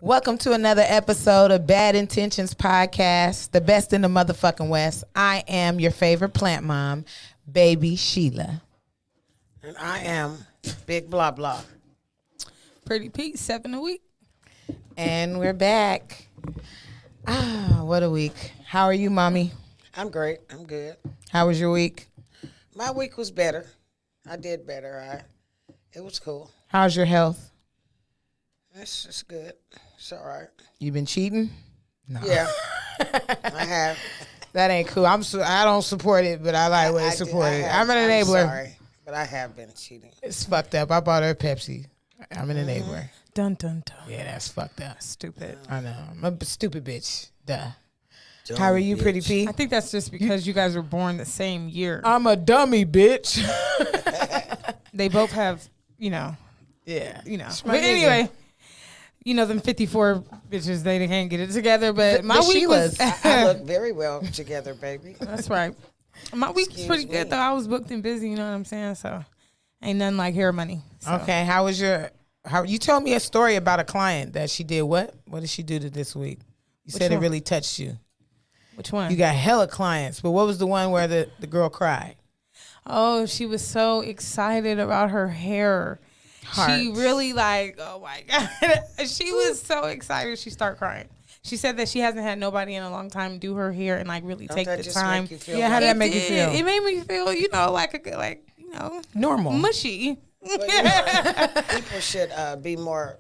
Welcome to another episode of Bad Intentions Podcast, the best in the motherfucking West. I am your favorite plant mom, Baby Sheila. And I am Big Blah Blah. Pretty Pete, 7 a week. And we're back. What a week. How are you, Mommy? I'm great. I'm good. How was your week? My week was better. I did better. It was cool. How's your health? It's good. It's all right. You been cheating? No. Yeah, I have. That ain't cool. I don't support it, but I like what it supported. I'm an enabler. I'm sorry, but I have been cheating. It's fucked up. I bought her a Pepsi. I'm an enabler. Dun, dun, dun. Yeah, that's fucked up. Stupid. I know. I'm a stupid bitch. Duh. How are you, Pretty P? I think that's just because you guys were born the same year. I'm a dummy, bitch. They both have, Yeah. But anyway, them 54 bitches, they can't get it together. But my week was... I look very well together, baby. That's right. My week was pretty good, though. I was booked and busy, you know what I'm saying? So, ain't nothing like hair money. So. Okay, how was you told me a story about a client that she did what? What did she do to this week? You said it really touched you. Which one? You got hella clients, but what was the one where the girl cried? Oh, she was so excited about her hair. Hearts. She really oh my God. She was so excited she started crying. She said that she hasn't had nobody in a long time do her hair and really Don't take that the just time. make you feel Yeah, how did that make you feel? It made me feel, Normal. mushy. People should be more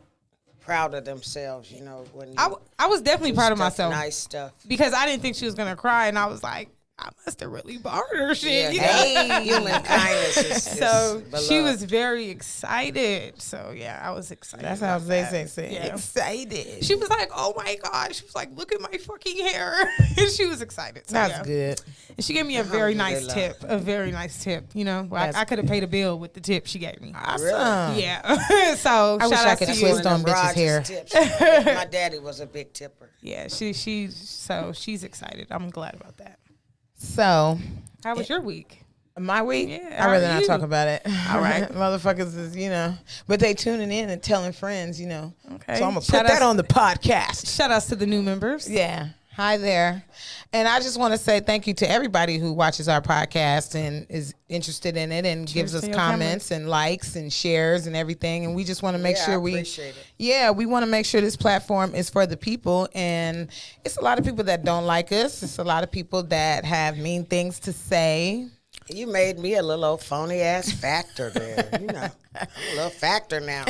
proud of themselves, when you I was definitely do proud of stuff, myself. Nice stuff. Because I didn't think she was gonna cry, and I was like, I must have really bought her shit. Yeah, human kindness is So she beloved. was very excited. So yeah, I was excited. That's how about they that. say Yeah. excited. She was like, "Oh my God!" She was like, "Look at my fucking hair." And she was excited. So, That's good. And she gave me a very nice Alhamdulillah. tip. A very nice tip. I could have paid a bill with the tip she gave me. Awesome. Yeah. So I wish shout I out could to twist you. on bitches' hair. Tips. My daddy was a big tipper. Yeah. She's excited. I'm glad about that. So, How was your week? my week, Yeah, I'd how rather are not you? talk about it. All right. Motherfuckers is, but they tuning in and telling friends, Okay. So I'm going to Shout put that outs- on the podcast. Shout outs to the new members. Yeah. Hi there. And I just want to say thank you to everybody who watches our podcast and is interested in it and gives to us your comments and likes and shares and everything. And we just want to make sure I appreciate it. we want to make sure this platform is for the people. And it's a lot of people that don't like us. It's a lot of people that have mean things to say. You made me a little old phony ass factor there. I'm a little factor now.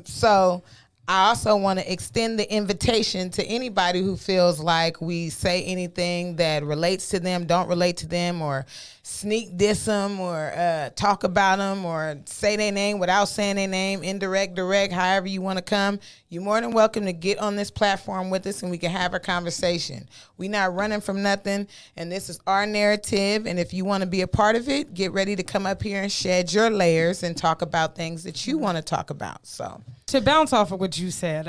So I also want to extend the invitation to anybody who feels like we say anything that relates to them, don't relate to them, or sneak diss them, or talk about them, or say their name without saying their name, indirect, direct, however you want to come. You're more than welcome to get on this platform with us and we can have a conversation. We're not running from nothing, and this is our narrative, and if you want to be a part of it, get ready to come up here and shed your layers and talk about things that you want to talk about. So To bounce off of what you said,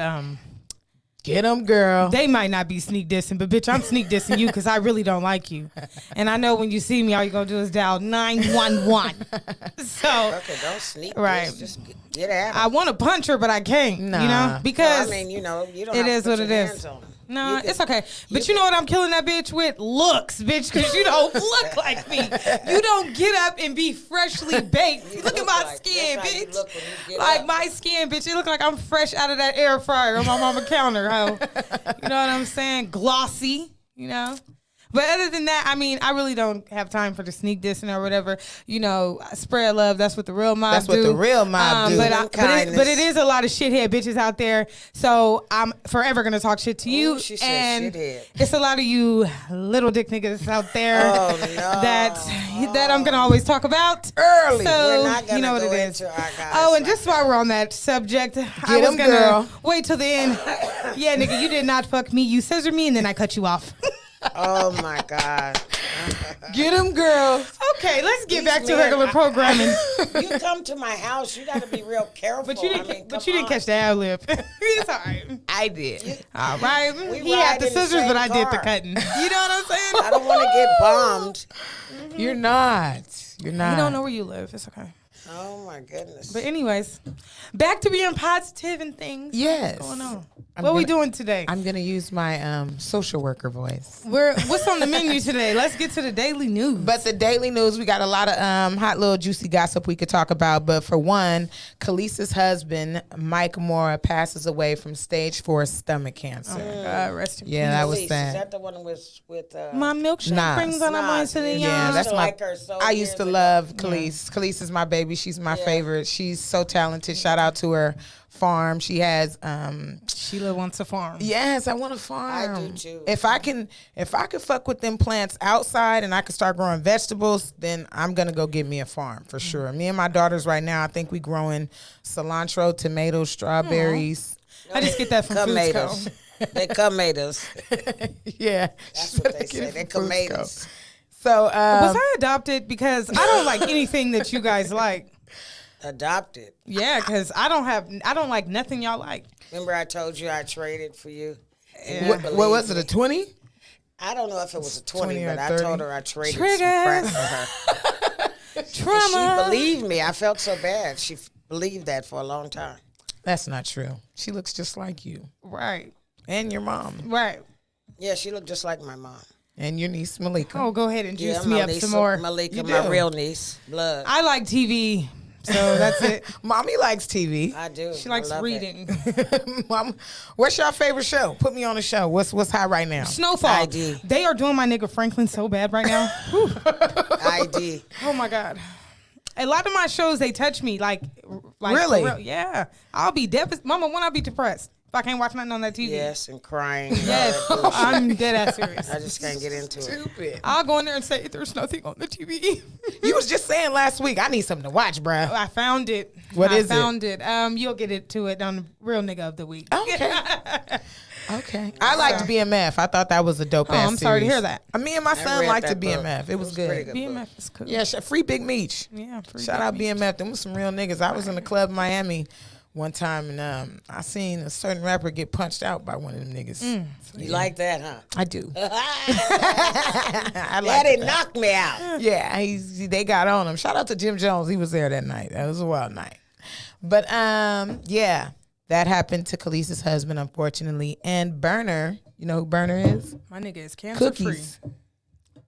get them, girl. they might not be sneak dissing, but bitch, I'm sneak dissing you because I really don't like you. And I know when you see me, all you're going to do is dial 911. So Okay, don't sneak. Right. Just get at it. I want to punch her, but I can't, Nah. because you don't it have is to put what your it is. hands on 'em. no, You can- it's okay. But you know what I'm killing that bitch with? Looks, bitch, because you don't look like me. You don't get up and be freshly baked. You Look at look my like- skin, that's how you bitch. look when you get Like up. my skin, bitch. It look like I'm fresh out of that air fryer on my mama counter, ho. You know what I'm saying? Glossy, But other than that, I really don't have time for the sneak dissing or whatever. Spread love. That's what the real mob That's do. what the real mob do. But it is a lot of shithead bitches out there. So I'm forever gonna talk shit to you. Ooh, she said and shithead. it's a lot of you little dick niggas out there Oh, no. that I'm gonna always talk about. Early. So We're not gonna you know what go it is. into our guys Oh, and like just while we're on that subject, I Get was 'em, gonna girl. wait till the end. Yeah, nigga, you did not fuck me. You scissor me and then I cut you off. Oh my God. Get them, girl. Okay, let's get These back to men- regular programming. You come to my house, you got to be real careful. But you didn't. come But you didn't on. catch the ad lib. It's all right. I did. All right. We He had ride the in the scissors, same but I did the car. cutting. You know what I'm saying? I don't want to get bombed. You're not. You're not. You don't know where you live. It's okay. Oh my goodness. But anyways, back to being positive and things. Yes. What's going on? I'm What we gonna- doing today? I'm gonna use my social worker voice. What's on the menu today? Let's get to the daily news. But the daily news, we got a lot of hot little juicy gossip we could talk about. But for one, Khaleesi's husband, Mike Mora, passes away from stage 4 stomach cancer. God, rest in Yeah, that was Khalees, is sad. that the one with My milkshake Nas. brings on our minds to the young. Yeah, that's to my. like her so I years used to ago. love Khalees. Khalees is my baby. She's my favorite. She's so talented. Shout out to her farm. She has. Sheila wants a farm. Yes, I want a farm. I do too. If I could fuck with them plants outside and I could start growing vegetables, then I'm gonna go get me a farm for sure. Me and my daughters right now, I think we growing cilantro, tomatoes, strawberries. I just get that from tomatoes. Foodsco. They tomatoes. Yeah, That's what they say. They tomatoes. So Was I adopted? Because I don't like anything that you guys like. Adopted. Yeah, because I don't like nothing y'all like. Remember I told you I traded for you? Yeah. what was it? A 20? I don't know if it was a 20, 20 or but I 30. told her I traded Triggers. some crack for her. And Trauma. she believed me. I felt so bad. She believed that for a long time. That's not true. She looks just like you Right. and your mom Right. Yeah, she looked just like my mom. and your niece Malika. Oh, go ahead and juice Yeah, me my up niece, some more. Malika, You my do. real niece. Blood. I like TV, so that's it. Mommy likes TV. I do. She likes I love it. reading. Mom, what's your favorite show? Put me on a show. What's hot right now? Snowfall. ID. They are doing my nigga Franklin so bad right now. Whew. ID. Oh my god. A lot of my shows they touch me like Really? for real. Yeah. I'll be devastated. Mama, when I be depressed if I can't watch nothing on that TV. Yes, and crying. and all Yes. that bullshit. I'm dead ass serious. I just can't get into it. Stupid. I'll go in there and say there's nothing on the TV. You was just saying last week, I need something to watch, bruh. I found it. What I is it? found it. You'll get into it on the Real Nigga of the Week. Okay. Okay. I liked BMF. I thought that was a dope ass I'm sorry to series. hear that. Me and my son read liked the that book. BMF. It was pretty good. good. BMF is cool. Yeah, free Big Meech. Yeah. Shout out BMF. Them was some real niggas. I was in the club in Miami one time and I seen a certain rapper get punched out by one of them niggas. So, You like that, huh? I do. I That like it knocked me out. Yeah, they got on him. Shout out to Jim Jones. He was there that night. That was a wild night. But yeah, that happened to Khaleesi's husband, unfortunately. And Burner, you know who Burner is? My nigga is cancer free. Cookies.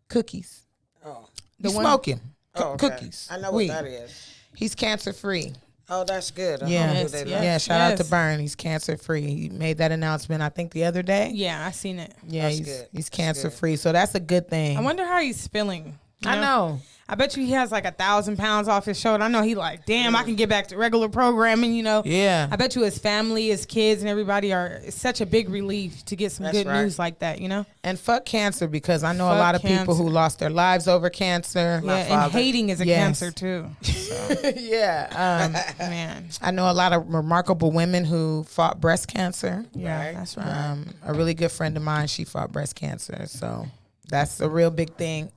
Cookies. Oh, You one- smoke him. oh okay. Cookies. I know Weed. what that is. He's cancer free. Oh, that's good. I Yeah. know who Yes, they yes. like. Yeah, shout out to yes. Burn. He's cancer free. He made that announcement, I think, the other day. Yeah, I seen it. Yeah, That's he's good. he's That's cancer good. free. So that's a good thing. I wonder how he's feeling. you I know. I bet you he has like 1,000 pounds off his shoulder. I know he like, damn, I can get back to regular programming, you know? Yeah. I bet you his family, his kids, and everybody it's such a big relief to get some That's good right. news like that, you know? And fuck cancer because I know a Fuck lot of people cancer. who lost their lives over cancer. Yeah, and father. hating is a Yes. cancer too. Yeah. Man. I know a lot of remarkable women who fought breast cancer. Yeah, Right. that's right. A really good friend of mine, she fought breast cancer. So that's a real big thing.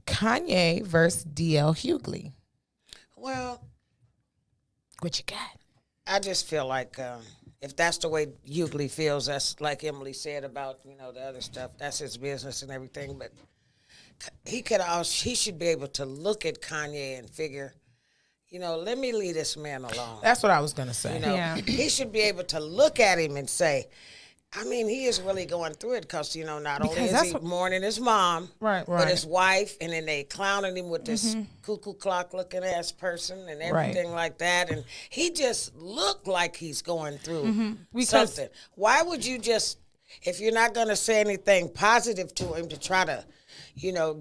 Kanye versus DL Hughley. Well, What you got? I just feel like if that's the way Hughley feels, that's like Emily said about the other stuff. That's his business and everything. But he should be able to look at Kanye and figure, let me leave this man alone. That's what I was going to say. Yeah. He should be able to look at him and say, I mean, he is really going through it because, not only Because is that's he what- mourning his mom, Right. but his wife, and then they clowning him with this cuckoo clock looking ass person and everything like that. And he just looked like he's going through Because- something. Why would you just, if you're not going to say anything positive to him to try to,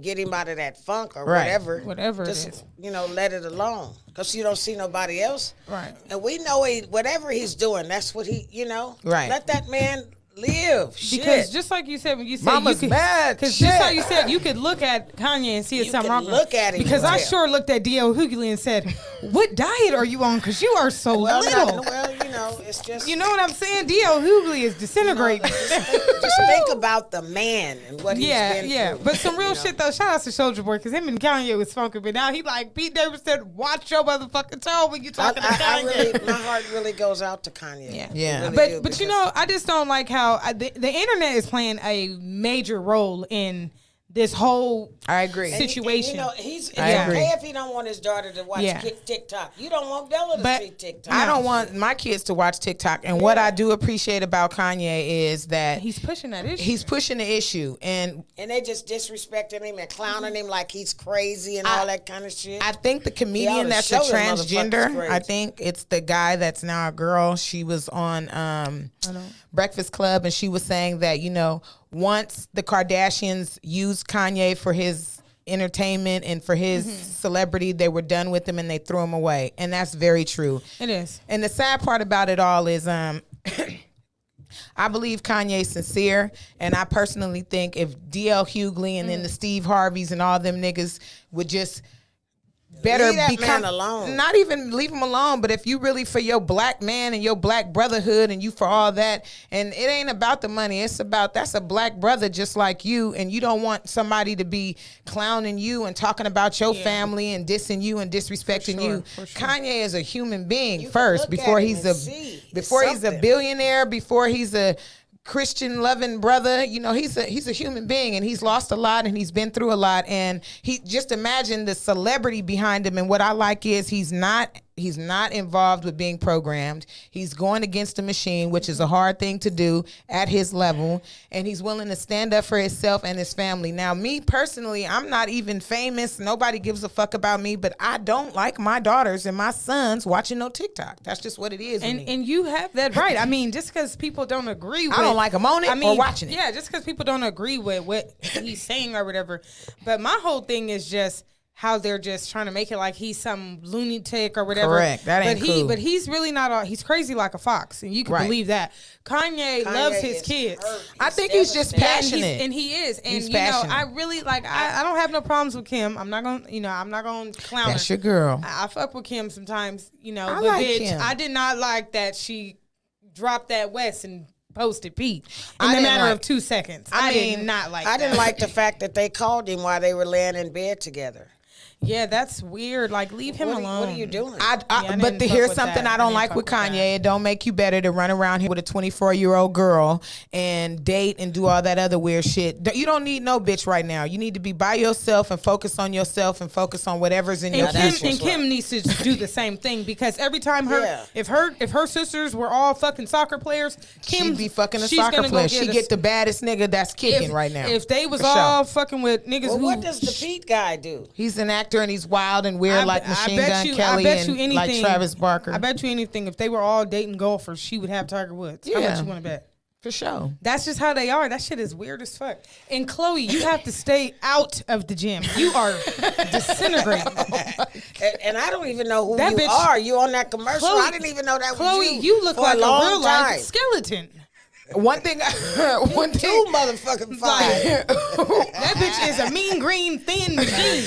get him out of that funk or Right. Whatever it just, is. let it alone because you don't see nobody else. Right. And we know whatever he's doing, that's what he, Right. let that man live. Because Shit. just like you said, when you said Mama's you could, mad. Because Shit. just how you said, you could look at Kanye and see it's You something can wrong with look at him Because and I tell. sure looked at D.L. Hughley and said, what diet are you on? Because you are so well, little. it's just You know what I'm saying? D.L. Hughley is disintegrating. just think about the man and what he's Yeah, been yeah. through. But some real shit though. Shout out to Soulja Boy because him and Kanye was smoking, but now he like Pete Davidson. Watch your motherfucking tone when you talking to I Kanye. really, my heart really goes out to Kanye. Yeah. Yeah. I really But do, but you because- know, I just don't like how the internet is playing a major role in this whole I agree. situation. You know, it's I agree. okay if he don't want his daughter to watch TikTok. You don't want Bella to see TikTok. I don't want my kids to watch TikTok. And what I do appreciate about Kanye is that He's pushing that issue. he's pushing the issue. And they just disrespecting him and clowning him like he's crazy and all that kind of shit. I think the comedian to that's a show them motherfuckers transgender, crazy. I think it's the guy that's now a girl. She was on Breakfast Club, and she was saying that, you know, once the Kardashians used Kanye for his entertainment and for his celebrity, they were done with him and they threw him away. And that's very true. It is. And the sad part about it all is I believe Kanye's sincere, and I personally think if DL Hughley and then the Steve Harveys and all them niggas would just better Leave that become man alone. Not even leave him alone, but if you really for your black man and your black brotherhood and you for all that, and it ain't about the money, it's about that's a black brother just like you, and you don't want somebody to be clowning you and talking about your family and dissing you and disrespecting you. Kanye is a human being You can first look before at him he's and a see before it's he's a something. billionaire, before he's a Christian loving brother. You know, he's a human being, and he's lost a lot and he's been through a lot, and he just imagine the celebrity behind him. And what I like is he's not involved with being programmed. He's going against the machine, which is a hard thing to do at his level, and he's willing to stand up for himself and his family. Now, me personally, I'm not even famous. Nobody gives a fuck about me, but I don't like my daughters and my sons watching no TikTok. That's just what it is. with me. And you have that right. I mean, just because people don't agree with I don't like them on it or watching it. Yeah, just because people don't agree with what he's saying or whatever. But my whole thing is just how they're just trying to make it like he's some lunatic or whatever. Correct. That ain't cool. But he's really not. He's crazy like a fox, and you can Right. believe that. Kanye loves his is kids. hurt. I think he's just devastated. passionate. And he is. And He's you know, passionate. I really like. I don't have no problems with Kim. I'm not gonna clown That's her. your girl. I fuck with Kim sometimes, you know. I But like bitch, Kim. I did not like that she dropped that West and posted Pete I in the didn't matter like- of 2 seconds. I I mean, did not like. I that. didn't like the fact that they called him while they were laying in bed together. Yeah, that's weird. Like, leave him alone. What are you doing? I But didn't fuck here's with something that. I don't didn't like fuck with that. Kanye. It don't make you better to run around here with a 24-year-old girl and date and do all that other weird shit. You don't need no bitch right now. You need to be by yourself and focus on yourself and focus on whatever's in your And future. Kim, and Kim needs to do the same thing, because every time Yeah. if her sisters were all fucking soccer players, Kim She'd be fucking a she's soccer gonna go player. She get the baddest nigga that's kicking if, right now. If they was For sure. all fucking with niggas Well, who what does the Pete guy do? He's an actor and he's wild and weird like Machine Gun Kelly and like Travis Barker. I bet you anything. If they were all dating golfers, she would have Tiger Woods. How Yeah. much you want to bet? For sure. That's just how they are. That shit is weird as fuck. And Chloe, you have to stay out of the gym. You are disintegrating. And I don't even know who That you bitch- are. You on that commercial? Chloe- I didn't even know that Chloe, was you. you look for like a long real life time. skeleton. One thing, Too motherfucking fine. That bitch is a mean green thin machine.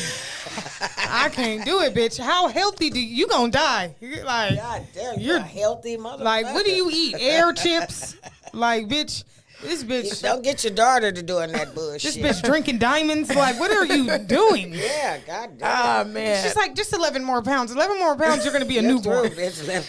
I can't do it, bitch. How healthy do you gonna die? You're like, God damn, you're a healthy motherfucker. like, what do you eat? Air chips? Like, bitch, this bitch, Don't get your daughter to doing that bullshit. this bitch drinking diamonds. Like, what are you doing? Yeah, god damn. Ah man. She's like, just 11 more pounds. 11 more pounds, you're gonna be a You're newborn. through, bitch.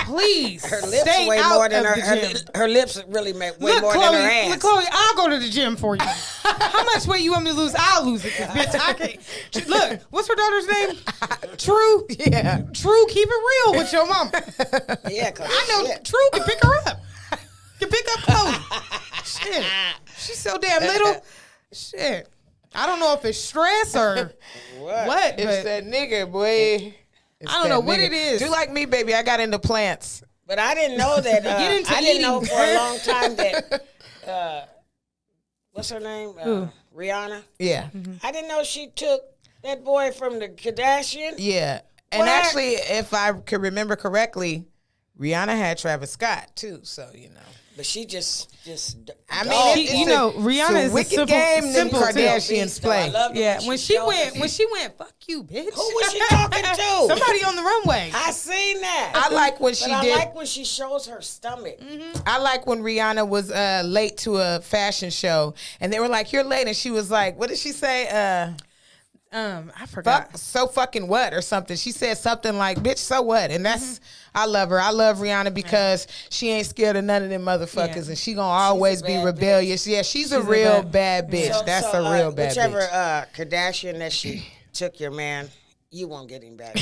Please, Her lips stay way out more than of her, the gym. her lips really make way Look, more Chloe, than her ass. look, Chloe, I'll go to the gym for you. How much weight you want me to lose? I'll lose it, 'cause, bitch. I can't. Look, what's her daughter's name? True. Yeah. True, keep it real with your mom. Yeah, 'cause I know shit. True can pick her up. Can pick up Chloe. Shit. She's so damn little. Shit. I don't know if it's stress or what, It's but that nigga, boy. It's I don't know that what nigga. it is. Do like me, baby. I got into plants. But I didn't know that. Get into I didn't know eating. for a long time that. What's her name? Rihanna. Yeah. I didn't know she took that boy from the Kardashian. Yeah. And What? actually, if I could remember correctly, Rihanna had Travis Scott too. So, you know. But she just. I mean, dog it's you a- know, Rihanna it's is a a wicked simple- game them simple too. Kardashians beast, though. I play. loved it yeah, when she showed went, fuck you, bitch. Who was she talking to? Somebody on the runway. I seen that. I like when she but did. I like when she shows her stomach. I like when Rihanna was late to a fashion show, and they were like, "You're late," and she was like, "What did she say?" I forgot. Fuck, so fucking what or something. She said something like, bitch, so what? And that's, I love her. I love Rihanna because she ain't scared of none of them motherfuckers. Yeah. And she gonna always be bad rebellious. Yeah, she's a a real bad- bad bitch. That's a real bad whichever, bitch. Kardashian that she took your man, you won't get him back.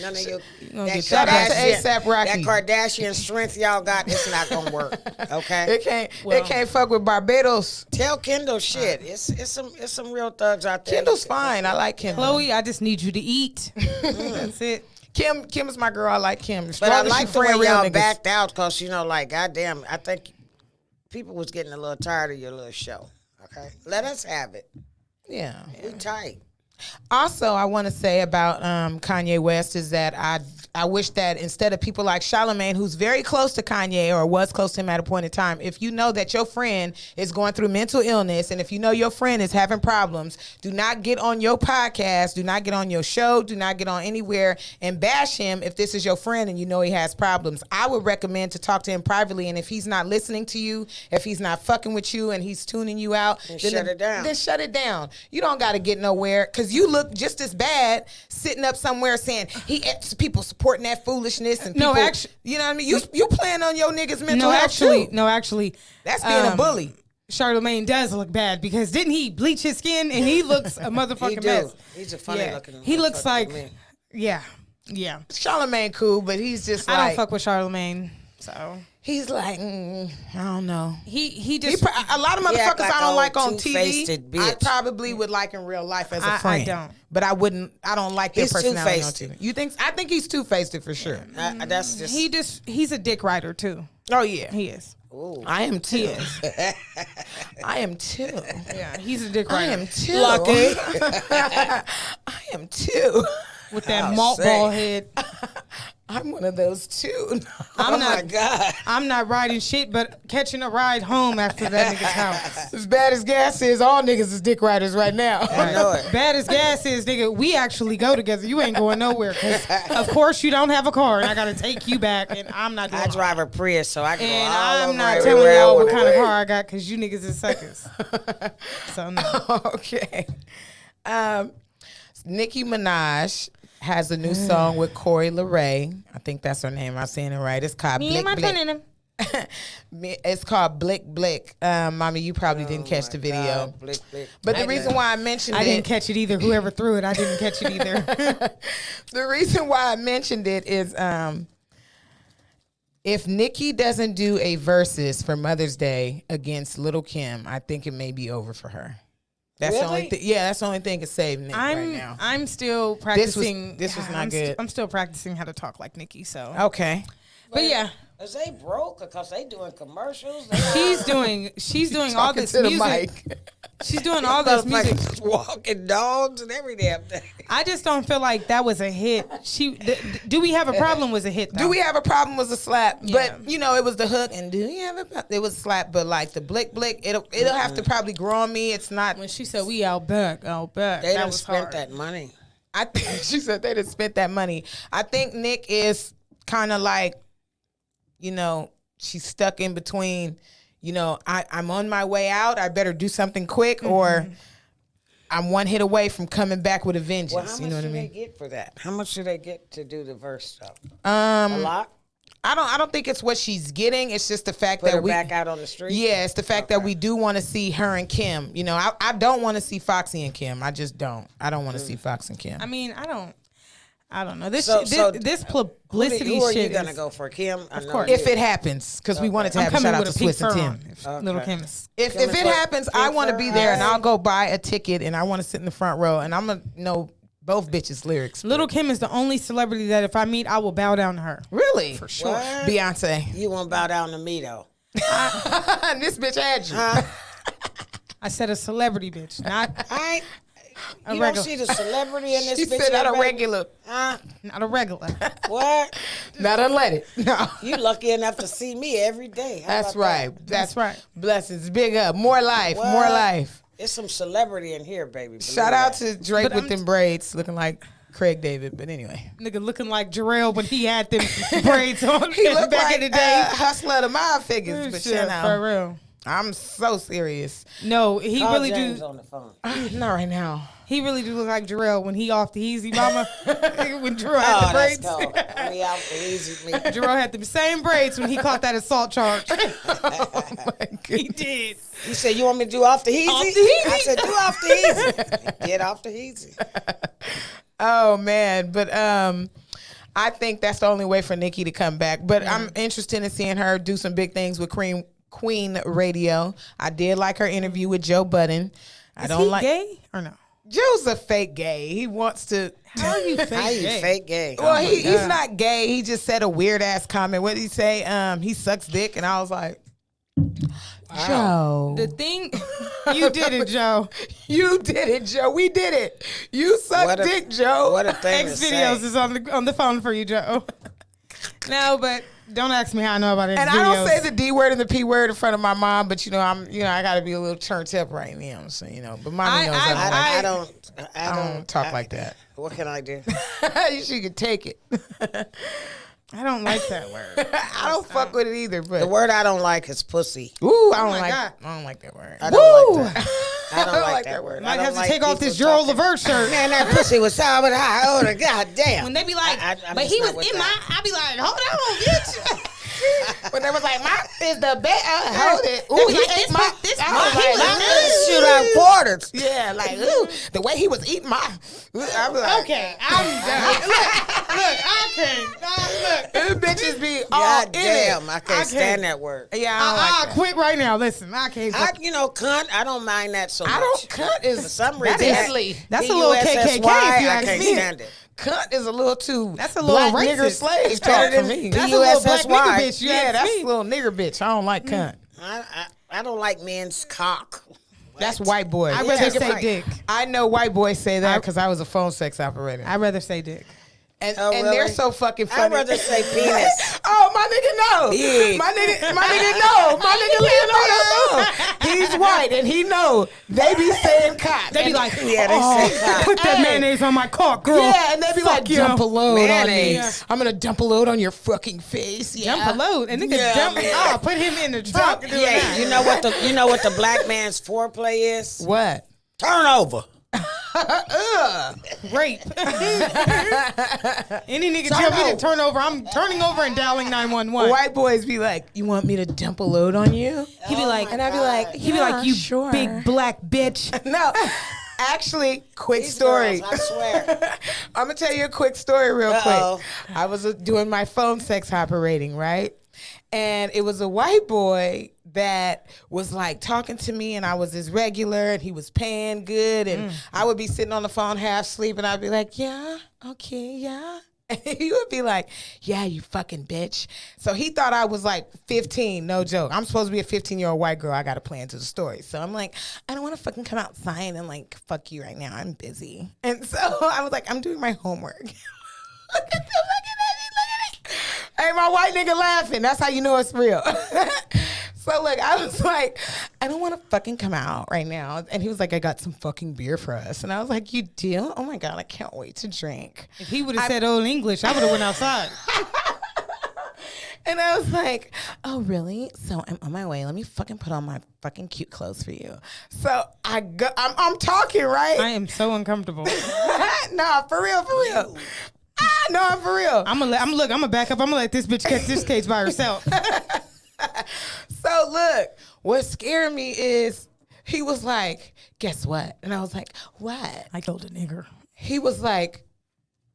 None of you. gonna That get Shout out to Kardashian- A$AP Rocky. That Kardashian strength y'all got, it's not gonna work. Okay. It can't fuck with Barbados. Tell Kendall shit. It's some real thugs out there. Kendall's fine. I like Kendall. Chloe, I just need you to eat. That's it. Kim is my girl. I like Kim. But I Strong as like she the way friend real y'all niggas. backed out because, like, goddamn, I think people was getting a little tired of your little show. Okay? Let us have it. Yeah. We tight. Also, I want to say about Kanye West is that I wish that instead of people like Charlamagne, who's very close to Kanye or was close to him at a point in time, if you know that your friend is going through mental illness and if you know your friend is having problems, do not get on your podcast, do not get on your show, do not get on anywhere and bash him if this is your friend and you know he has problems. I would recommend to talk to him privately, and if he's not listening to you, if he's not fucking with you and he's tuning you out, Then shut it down. Then shut it down. You don't got to get nowhere because you look just as bad sitting up somewhere saying people supporting that foolishness and people, No, actually, you know what I mean. You playing on your niggas' mental no, health actually, too. no, actually, That's being a bully. Charlamagne does look bad because didn't he bleach his skin and he looks a motherfucking He do. mess. He's a funny looking. He looks motherfucker like, to me. yeah. Charlamagne cool, but he's just I like don't fuck with Charlamagne, so he's like I don't know. he just A lot of He act motherfuckers like I don't a like on two-faced TV. bitch. I probably would like in real life as a I friend. don't. But I wouldn't. I don't like their He's personality on two-faced. TV. You think? I think he's two-faced for sure. That's just. he's a dick rider too. Oh yeah, He is. Ooh. I am too. I am too. Yeah, he's a dick I rider. am too. Lucky. I am too. With that I'll malt say. ball head. I'm one of those too. I'm Oh not. my God. I'm not riding shit, but catching a ride home after that nigga's house. As bad as gas is, all niggas is dick riders right now. I know it. Bad as gas is, nigga, we actually go together. You ain't going nowhere because, of course, you don't have a car, and I gotta take you back, and I'm not doing I it. drive a Prius, so I can go And all I'm over not everywhere telling I y'all what wanna kind of go. car I got because you niggas is suckers. So no. Okay. Nicki Minaj has a new song with Corey LeRae. I think that's her name. I'm saying it right. It's called Blick Blick. It's called Blick Blick. Mommy, you probably didn't catch the video. God, blick, blick. But the reason why I mentioned I it, didn't catch it either. Whoever threw it, I didn't catch it either. the reason why I mentioned it is if Nicki doesn't do a versus for Mother's Day against Lil' Kim, I think it may be over for her. That's the only Really? thing. Yeah, that's the only thing that saved Nick right now. I'm still practicing. this was not I'm good. I'm still practicing how to talk like Nicki. So, Okay. but yeah, Is they broke because they doing commercials? she's doing all Talking this to the music. mic. She's doing all this music. Motherfuckers walking dogs and every damn thing. I just don't feel like that was a hit. Do we have a problem? Was a hit? Though? Do we have a problem was a slap? Yeah. But it was the hook and do you have a it was a slap, but like the blick blick, it'll have to probably grow on me. It's not When she said we out back, They that done was spent hard. that money. I think she said they didn't spend that money. I think Nick is kind of like, she's stuck in between, I'm on my way out. I better do something quick or I'm one hit away from coming back with a vengeance. Well, how you much know what I do they mean? get for that? How much do they get to do the verse stuff? A lot? I don't think it's what she's getting. It's just the fact Put that her we back out on the street? Yeah, it's the fact that we do want to see her and Kim. I don't want to see Foxy and Kim. I just don't. I don't want to see Fox and Kim. I mean, I don't know. This So- this publicity Who are shit. you going to is- go for? Kim? Of course. If it happens, because we wanted to I'm have a coming shout out with to a pink Swiss and fur Tim. on. If Little Kim is. If Kim it is what? happens, I Pink want to fur? be there and Alright. I'll go buy a ticket and I want to sit in the front row and I'm gonna know both bitches' lyrics. Little Kim is the only celebrity that if I meet, I will bow down to her. Really? For sure. What? Beyonce. You won't bow down to me, though. And this bitch had you. I said a celebrity bitch, not I A You regular. don't see the celebrity in this She bitch. said not a here, baby? regular. not a regular. What? Not unleaded. No. You lucky enough to see me every day. How That's about right. that? That's right. Blessings. Big up. More life. What? More life. There's some celebrity in here, baby. Believe Shout out that. to Drake But with I'm them braids looking like Craig David. But anyway. Nigga looking like Jarrell when he had them braids on He looked back like in the day. Hustler of the Mob figures. But Shit, you for know, real. I'm so serious. No, he Call really James do. on the phone. Not right now. He really do look like Jarrell when he off the easy mama. When Jarrell had Oh, the that's braids. cold. Me out the easy me. Jarrell had the same braids when he caught that assault charge. He did. You said you want me to do off the easy? Off the easy. I said do off the easy. Get off the easy. Oh man, but I think that's the only way for Nikki to come back. But I'm interested in seeing her do some big things with Queen Radio. I did like her interview with Joe Budden. I Is don't he like gay or no? Joe's a fake gay. He wants to. How are you fake How you gay? fake gay? Well, my he's God. not gay. He just said a weird ass comment. What did he say? He sucks dick, and I was like, Joe, The thing, you did it, Joe. you did it, Joe. We did it. You suck What a- dick, Joe. What a thing X to videos say. is on the phone for you, Joe. No, but don't ask me how I know about X And videos. I don't say the D word and the P word in front of my mom, but I got to be a little turned up right now. So but mommy knows I I don't talk like that. What can I do? She could take it. I don't like that word. I don't fuck with it either. But The word I don't like is pussy. ooh, I don't my like. God. I don't like that word. I don't like that. I I don't like that word. Might I don't have to like take off people this Gerald talking- Levert shirt. Man, that pussy was sour but high. Oh, God damn. When they be like, I'm but just he not was with in that. my, I be like, hold on, bitch. When they was like, "My is the best." Hold it. Ooh, He he ate ate my- my. this I my- was he like, was "Nah." nice. Shoot out quarters. Yeah, like ooh, the way he was eating my. I was like, Okay, I'm done. Look, I can't. Look. them bitches be all God in damn, it. I can't stand that word. Yeah, I don't like I'll that. quit right now. Listen, I can't. Cunt, I don't mind that so much. I don't. Cunt is For some that's reason, deadly. That's a little KKK if you I ask can't me. stand it. Cunt is a little too. That's a little black racist. nigger slave It's talk better for than me. That's a little black PUSSY. nigga bitch. You Yeah, ask that's me. a little nigger bitch. I don't like cunt. I don't like men's cock. That's white boys. I'd rather Take it say from- dick. I know white boys say that because I was a phone sex operator. I'd rather say dick. And, Oh, and really? they're so fucking funny. I'd rather say penis. Oh, my nigga, no. Yeah. My nigga, no. My nigga Leonardo, no. He's white and he know. They be saying cock. They be And- like, Yeah, they say cock. put that Hey. mayonnaise on my cock, girl. Yeah, and they be like, Fuck you. dump a load Mayonnaise. on me. I'm going to dump a load on your fucking face. Yeah. Jump a load. And nigga Yeah, jump. man. Oh, put him in the trunk. and do Yeah, that. you know what the black man's foreplay is? What? Turnover. Rape. Any nigga tell me to turn over, I'm turning over and dialing 911. White boys be like, you want me to dump a load on you? He be like, And I be like, he be like, you sure. big black bitch. No. Actually, quick These story. girls, I swear. I'm gonna tell you a quick story real Uh-oh. quick. I was doing my phone sex operating, right? And it was a white boy that was like talking to me, and I was his regular, and he was paying good, and I would be sitting on the phone half asleep, and I'd be like, yeah, okay, yeah. And he would be like, yeah, you fucking bitch. So he thought I was like 15, no joke. I'm supposed to be a 15-year-old white girl. I got to play into the story. So I'm like, I don't want to fucking come outside and like fuck you right now. I'm busy. And so I was like, I'm doing my homework. Look at them looking at me. Look at it. Hey, my white nigga laughing. That's how you know it's real. So look, I was like, I don't want to fucking come out right now. And he was like, I got some fucking beer for us. And I was like, you do? Oh my God, I can't wait to drink. If he would have said old English, I would have went outside. And I was like, oh, really? So I'm on my way. Let me fucking put on my fucking cute clothes for you. So I'm talking, right? I am so uncomfortable. Nah, for real, for real. No, I'm for real. I'm gonna back up. I'm gonna let this bitch catch this case by herself. So look, what scared me is he was like, guess what? And I was like, what? I told a nigger. He was like,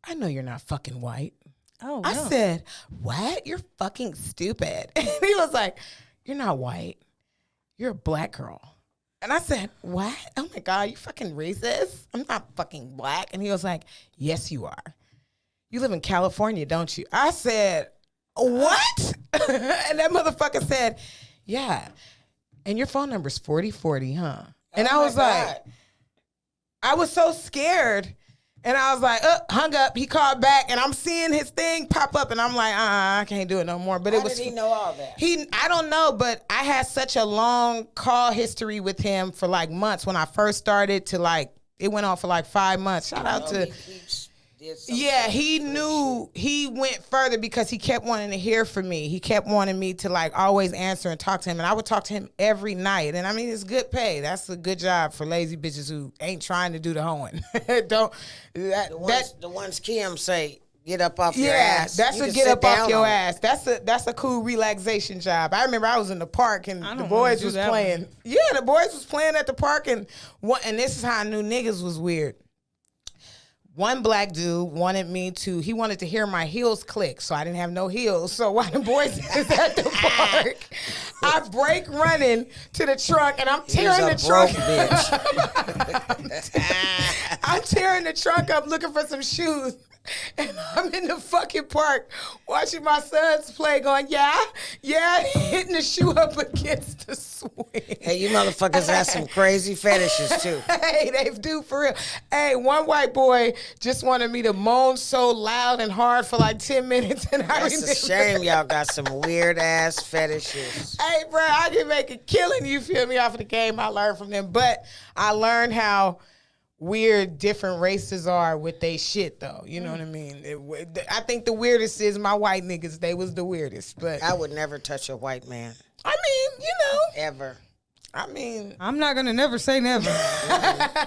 I know you're not fucking white. Oh, I said, what? You're fucking stupid. And he was like, you're not white. You're a black girl. And I said, what? Oh my God, you fucking racist? I'm not fucking black. And he was like, yes, you are. You live in California, don't you? I said, what? And that motherfucker said, yeah. And your phone number's 4040, huh? And I was like, I was so scared. And I was like, hung up. He called back, and I'm seeing his thing pop up, and I'm like, I can't do it no more. But How it was did he know all that? I don't know, but I had such a long call history with him for like months when I first started to like, it went on for like 5 months. Shout out to, did something. Yeah, he knew he went further because he kept wanting to hear from me. He kept wanting me to like always answer and talk to him. And I would talk to him every night. And I mean, it's good pay. That's a good job for lazy bitches who ain't trying to do the hoeing. The ones Kim say, get up off your Yeah, ass. that's You a can get sit up off down your on it. ass. That's a cool relaxation job. I remember I was in the park and I the don't boys wanna do was that playing. one. Yeah, the boys was playing at the park and this is how I knew niggas was weird. One black dude wanted to hear my heels click, so I didn't have no heels. So while the boys is at the park, I break running to the trunk and I'm He's tearing a the broke trunk. bitch. I'm tearing the trunk up looking for some shoes. And I'm in the fucking park watching my sons play going, yeah, hitting the shoe up against the swing. Hey, you motherfuckers have some crazy fetishes too. Hey, they do for real. Hey, one white boy just wanted me to moan so loud and hard for like 10 minutes. And I That's a shame y'all got some weird ass fetishes. Hey, bro, I can make a killing, you feel me, off of the game I learned from them. But I learned how weird different races are with they shit, though. You know what I mean? I think the weirdest is my white niggas. They was the weirdest. But I would never touch a white man. I mean, you know. Ever. I mean, I'm not gonna never say never. yeah,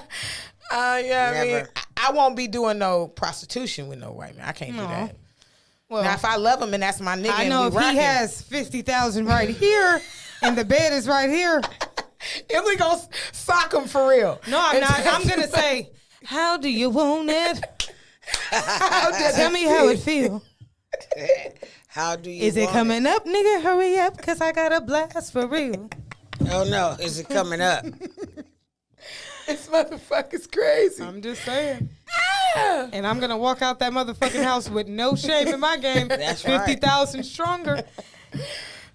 I mean, Never. I won't be doing no prostitution with no white man. I can't do No. that. Well, Now, if I love him and that's my nigga, I know and if we he rocking, has 50,000 right here, and the bed is right here. Emily gonna sock him for real. No, I'm not. I'm gonna say, how do you want it? Tell me how it feel. How do you Is it want coming up, nigga? Hurry up, cause I got a blast for real. Oh no, is it coming up? This motherfucker's crazy. I'm just saying. And I'm gonna walk out that motherfucking house with no shame in my game. That's right. 50,000 stronger.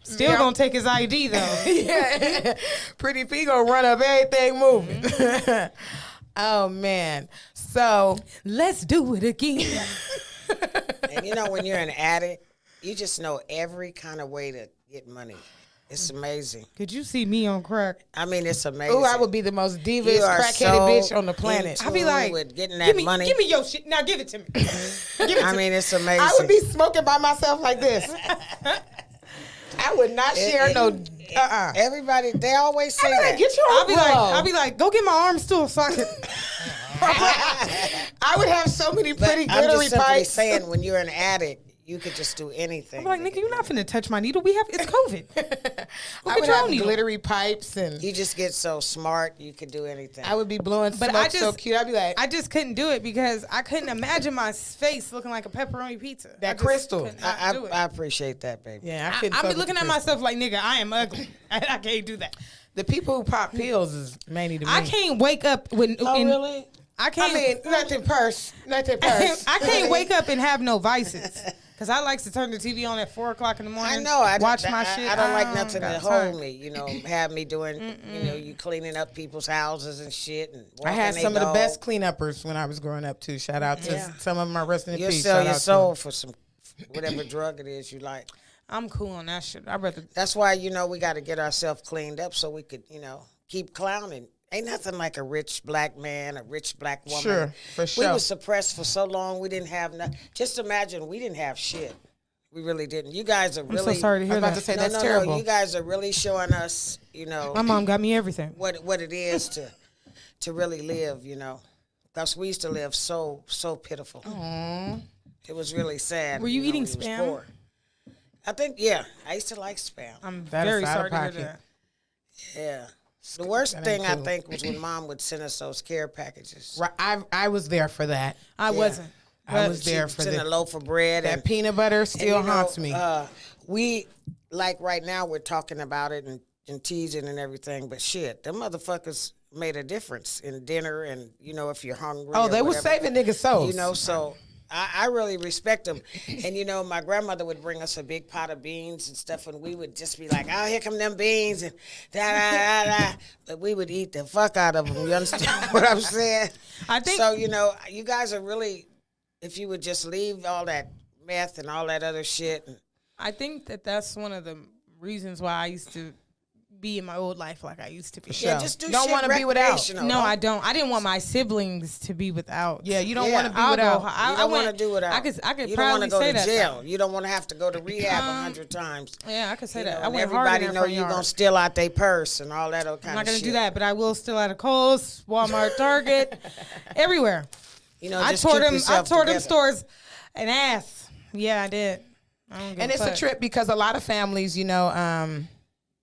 Still Yeah. gonna take his ID though. Yeah, Pretty P gonna run up everything moving. Oh man, so Let's do it again. And you know when you're an addict, you just know every kind of way to get money. It's amazing. Could you see me on crack? I mean, it's amazing. ooh, I would be the most You devious are crackheaded so bitch on the planet. in I'd be tune like, with getting that give me, money. give me your shit. Now give it to me. Give it I to mean, it's amazing. I would be smoking by myself like this. I would not share no. Everybody, they always say Like, that. get your own I'll be like, go get my arms too, so I can. I would have so many But pretty I'm glittery just simply pipes. saying, when you're an addict, you could just do anything. I'm like, nigga, you're not finna touch my needle. It's COVID. I at would your have own needle. glittery pipes and You just get so smart, you could do anything. I would be blowing But smoke I so just- cute. I'd be like, I just couldn't do it because I couldn't imagine my face looking like a pepperoni pizza. That I just crystal. could not do it. I appreciate that, baby. yeah, I couldn't. I fuck be with looking the at crystal. myself like, nigga, I am ugly. I can't do that. The people who pop pills is mainly the I can't wake up when. Oh, really? I I can't. mean, nothing purse. Nothing purse. I can't wake up and have no vices. Cause I like to turn the TV on at 4:00 in the morning. I know. Watch my shit. I don't like Oh, nothing got to time. hold me. You know, have me doing. You know, you cleaning up people's houses and shit. And I had walking some they of the dog. best cleanuppers when I was growing up too. Shout out to Yeah. some of them are resting in You'll peace. sell Shout your out to soul them. for some whatever drug it is you like. I'm cool on that shit. I'd rather. That's why we got to get ourselves cleaned up so we could keep clowning. Ain't nothing like a rich black man, a rich black woman. Sure, for We sure. were suppressed for so long. We didn't have nothing. Just imagine, we didn't have shit. We really didn't. You guys are I'm really. so sorry to I hear was about that. to say No, that's no, terrible. no. You guys are really showing us, My mom got me everything. what it is to really live. Because we used to live so pitiful. It was really sad. Were you eating we was Spam? poor. I think I used to like Spam. I'm That very is out sorry of to hear pocket. that. Yeah. The worst That thing ain't I cool. think was when Mom would send us those care packages. Right, I was there for that. I wasn't. I was there She'd for send a the, loaf of bread that and peanut butter still and, haunts me. We like right now we're talking about it and teasing and everything, but shit, them motherfuckers made a difference in dinner and if you're hungry. Oh, or they was whatever. saving niggas' souls. So I really respect them. And my grandmother would bring us a big pot of beans and stuff, and we would just be like, "Oh, here come them beans," and da da da da. But we would eat the fuck out of them. You understand what I'm saying? I think- so. You guys are really, if you would just leave all that meth and all that other shit. And, I think that's one of the reasons why I used to be in my old life like I used to be. Yeah, just do Don't shit wanna be without. recreational. No, I don't. I didn't want my siblings to be without. Yeah, you don't Yeah. want to be I'll without. go. I You don't want to went- do without. I could You don't want proudly to go say to that, jail. though. You don't want to have to go to rehab 100 times. Yeah, I could say You that. know, I and went hard in everybody that know front you're yard. gonna steal out their purse and all that kind of shit. I'm not gonna do that, but I will steal out of Kohl's, Walmart, Target, everywhere. You know, I just tore keep them. I yourself tore them together. stores an ass. Yeah, I did. I don't give And it's a fuck. trip because a lot of families, you know,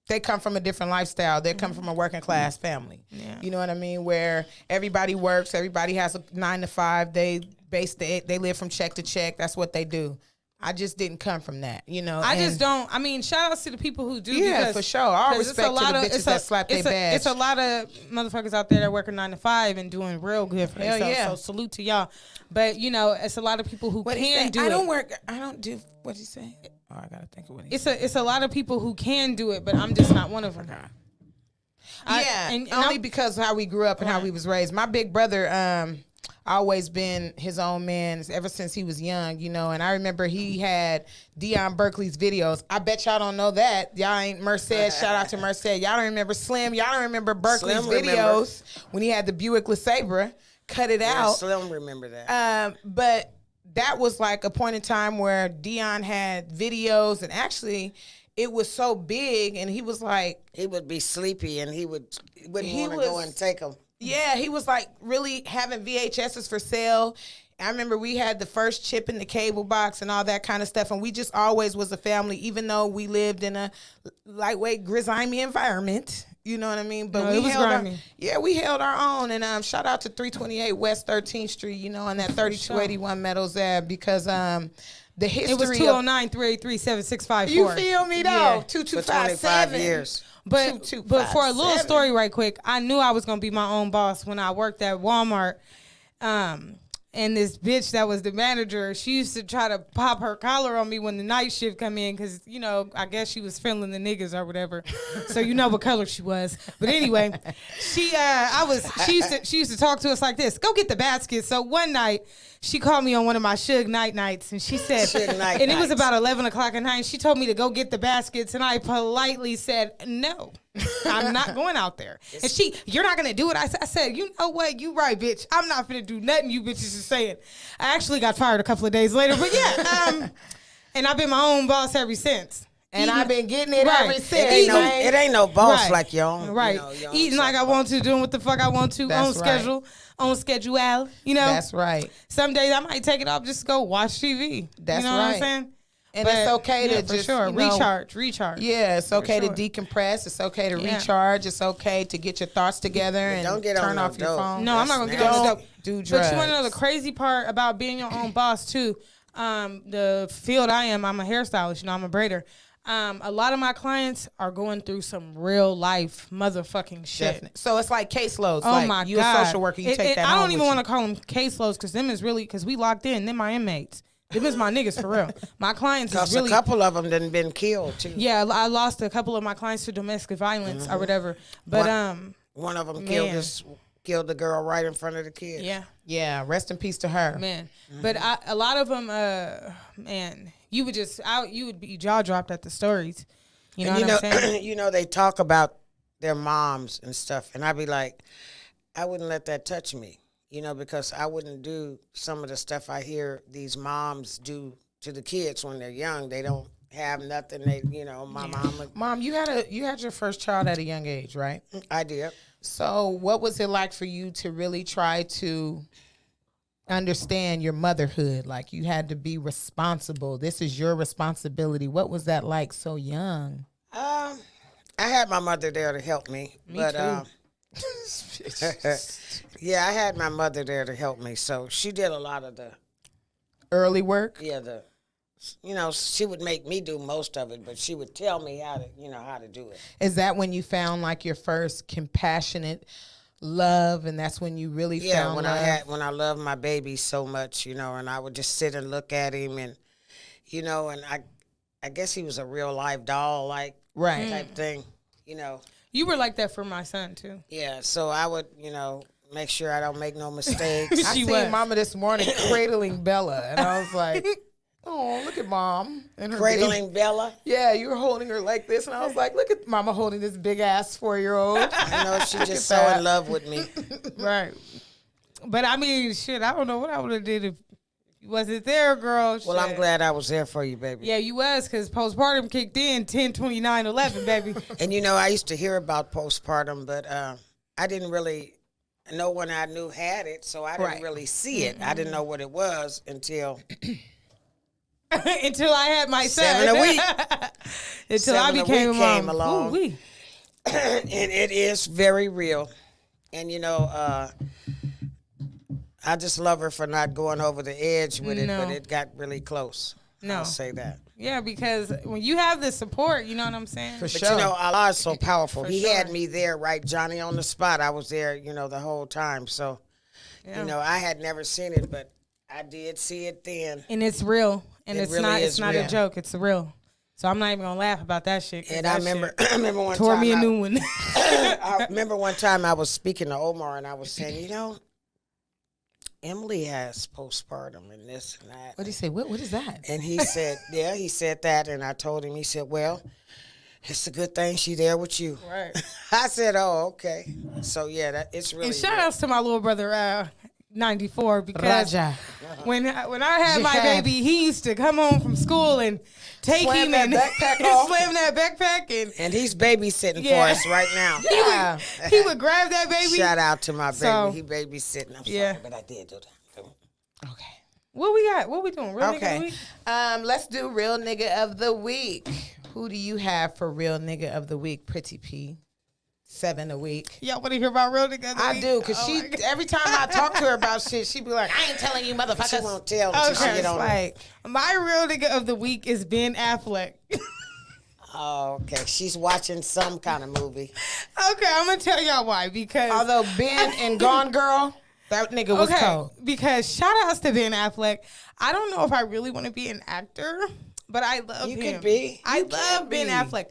they come from a different lifestyle. They come from a working class family. Yeah. You know what I mean? Where everybody works, everybody has a 9 to 5. They live from check to check. That's what they do. I just didn't come from that, you know. I just and- don't. I mean, shout outs to the people who do. Yeah, because, for sure. All 'cause it's respect a to the lot of- bitches it's that slap their badge. It's a lot of motherfuckers out there that working 9 to 5 and doing real good for Hell themselves. yeah. So salute to y'all. But you know, it's a lot of people who What'd he can say? do I it. don't work. I don't do. What'd he say? Oh, I gotta think of what he said. It's a lot of people who can do it, but I'm just not one of them. Yeah, and only I'm- because of how we grew up and how we was raised. My big brother, always been his own man ever since he was young, you know. And I remember he had Deion Berkeley's videos. I bet y'all don't know that. Y'all ain't Merced. Shout out to Merced. Y'all don't remember Slim. Y'all don't remember Berkeley's Slim remember. videos when he had the Buick LeSabre. Cut it Yeah, out. Slim remember that. But that was like a point in time where Deion had videos, and actually it was so big, and he was like, He would be sleepy and he wouldn't He want to go was- and take them. yeah, he was like really having VHSs for sale. I remember we had the first chip in the cable box and all that kind of stuff. And we just always was a family, even though we lived in a lightweight, grimy environment. You know what I mean? But No, we it was held our, grimy. we held our own. And shout out to 328 West 13th Street, you know, and that 3281 Meadows Ave, because the history It was of 209-383-7654. you feel me though? Yeah. For 2257 25 years. But 2257. story right quick, I knew I was gonna be my own boss when I worked at Walmart. And this bitch that was the manager, she used to try to pop her collar on me when the night shift come in, because you know, I guess she was feeling the niggas or whatever. So you know what color she was. But anyway, she used to talk to us like this: go get the basket. So one night she called me on one of my Suge Night nights, and she said, Suge Night and it was nights. about 11 o'clock at night. And she told me to go get the baskets, and I politely said no. I'm not going out there. And you're not gonna do it. I said, you know what? You right, bitch. I'm not gonna do nothing you bitches is saying. I actually got fired a couple of days later, but yeah. And I've been my own boss ever since. And I've been getting it Right. ever It since. ain't, no, man. it ain't no boss Right. like your own. Right. You know, your own Eating like I self. want to, doing what the fuck I want to, That's on schedule, on schedule. You know, That's right. some days I might take it off just to go watch TV. That's you know what right. I'm saying? And it's okay to for just, sure. you know, recharge. Yeah, it's okay sure. to decompress. It's okay to Yeah. recharge. It's okay to get your thoughts together and don't get on turn no off your dope. phone. No, I'm not gonna That's get on Don't this dope. do But drugs. you want to know the crazy part about being your own boss too? The field I'm a hairstylist. You know, I'm a braider. A lot of my clients are going through some real life motherfucking shit. Definitely. So it's like caseloads. Oh like my you god! a social worker, you take that I home don't even with want you. to call them caseloads because them is really because we locked in. Them my inmates. Them is my niggas for real. My clients is Because really a couple of them done been killed too. yeah. I lost a couple of my clients to domestic violence or whatever. But One of them Man. killed the girl right in front of the kids. yeah. Yeah, rest in peace to her. Man, but a lot of them, man, you would be jaw dropped at the stories. You know And what I'm saying? you know, they talk about their moms and stuff, and I'd be like, I wouldn't let that touch me, you know, because I wouldn't do some of the stuff I hear these moms do to the kids when they're young. They don't have nothing. They, you know, my mama, Mom, you had your first child at a young age, right? I did. So what was it like for you to really try to understand your motherhood? Like you had to be responsible. This is your responsibility. What was that like so young? I had my mother there to help me, but yeah, I had my mother there to help me. So she did a lot of the Early work? you know, she would make me do most of it, but she would tell me how to do it. Is that when you found like your first compassionate love, and that's when you really Yeah, found love? when I loved my baby so much, you know, and I would just sit and look at him, and you know, and I guess he was a real live doll, like Right. type thing, you know. You were like that for my son too. Yeah, so I would, you know, make sure I don't make no mistakes. I She seen was. Mama this morning cradling Bella, and I was like, Oh, look at mom and her Cradling baby. Bella. Yeah, you were holding her like this, and I was like, look at mama holding this big ass 4-year-old. I know she just so that. in love with me. Right. But I mean, shit, I don't know what I would have did if you wasn't there, girl. Well, I'm Shit. glad I was there for you, baby. Yeah, you was, because postpartum kicked in 10/29/11, baby. And you know, I used to hear about postpartum, but I didn't really. No one I knew had it, so I didn't Right. really see it. I didn't know what it was until Until I had my son. 7 a week. Until I 7 a became a week mom. came along. Ooh-wee. And it is very real. And you know, I just love her for not going over the edge with it, No. but it got really close. No. I'll say that. Yeah, because when you have the support, you know what I'm saying? For But sure. you know, Allah is so powerful. For He sure. had me there, right, Johnny, on the spot. I was there, you know, the whole time. So, Yeah. you know, I had never seen it, but I did see it then. And it's real. And It it's really not is it's not real. a joke. It's real. So I'm not even gonna laugh about that shit. 'cause And that I remember, shit I remember one tore time. me a I- new one. I remember one time I was speaking to Omar and I was saying, you know, Emily has postpartum and this and that. What did he say? What is that? And he said, yeah, he said that. And I told him, he said, well, it's a good thing she there with you. Right. I said, oh, okay. So, yeah, that it's really And shout real. outs to my little brother, 94, because Raja. when I had my Jihad. baby, he used to come home from school and take Slam him that and backpack off. slam that backpack and And he's babysitting Yeah. for us right now. Yeah. he would grab that baby. Shout out to my baby. So- He babysitting. I'm Yeah. sorry, but I did do that. Okay. What we got? What we doing? Real nigga of the Okay. week? Let's do real nigga of the week. Who do you have for real nigga of the week? Pretty P. 7 a week. Y'all want to hear about real nigga of the I week? do, because Oh she my God. every time I talk to her about shit, she be like, I ain't telling you She motherfuckers. won't tell until she Okay, get on it. Like, My real nigga of the week is Ben Affleck. Oh, okay. She's watching some kind of movie. Okay, I'm gonna tell y'all why. Because although Ben and Gone Girl, that nigga was cold. because shout outs to Ben Affleck. I don't know if I really want to be an actor, but I love You him. could be. I You love can Ben be. Affleck.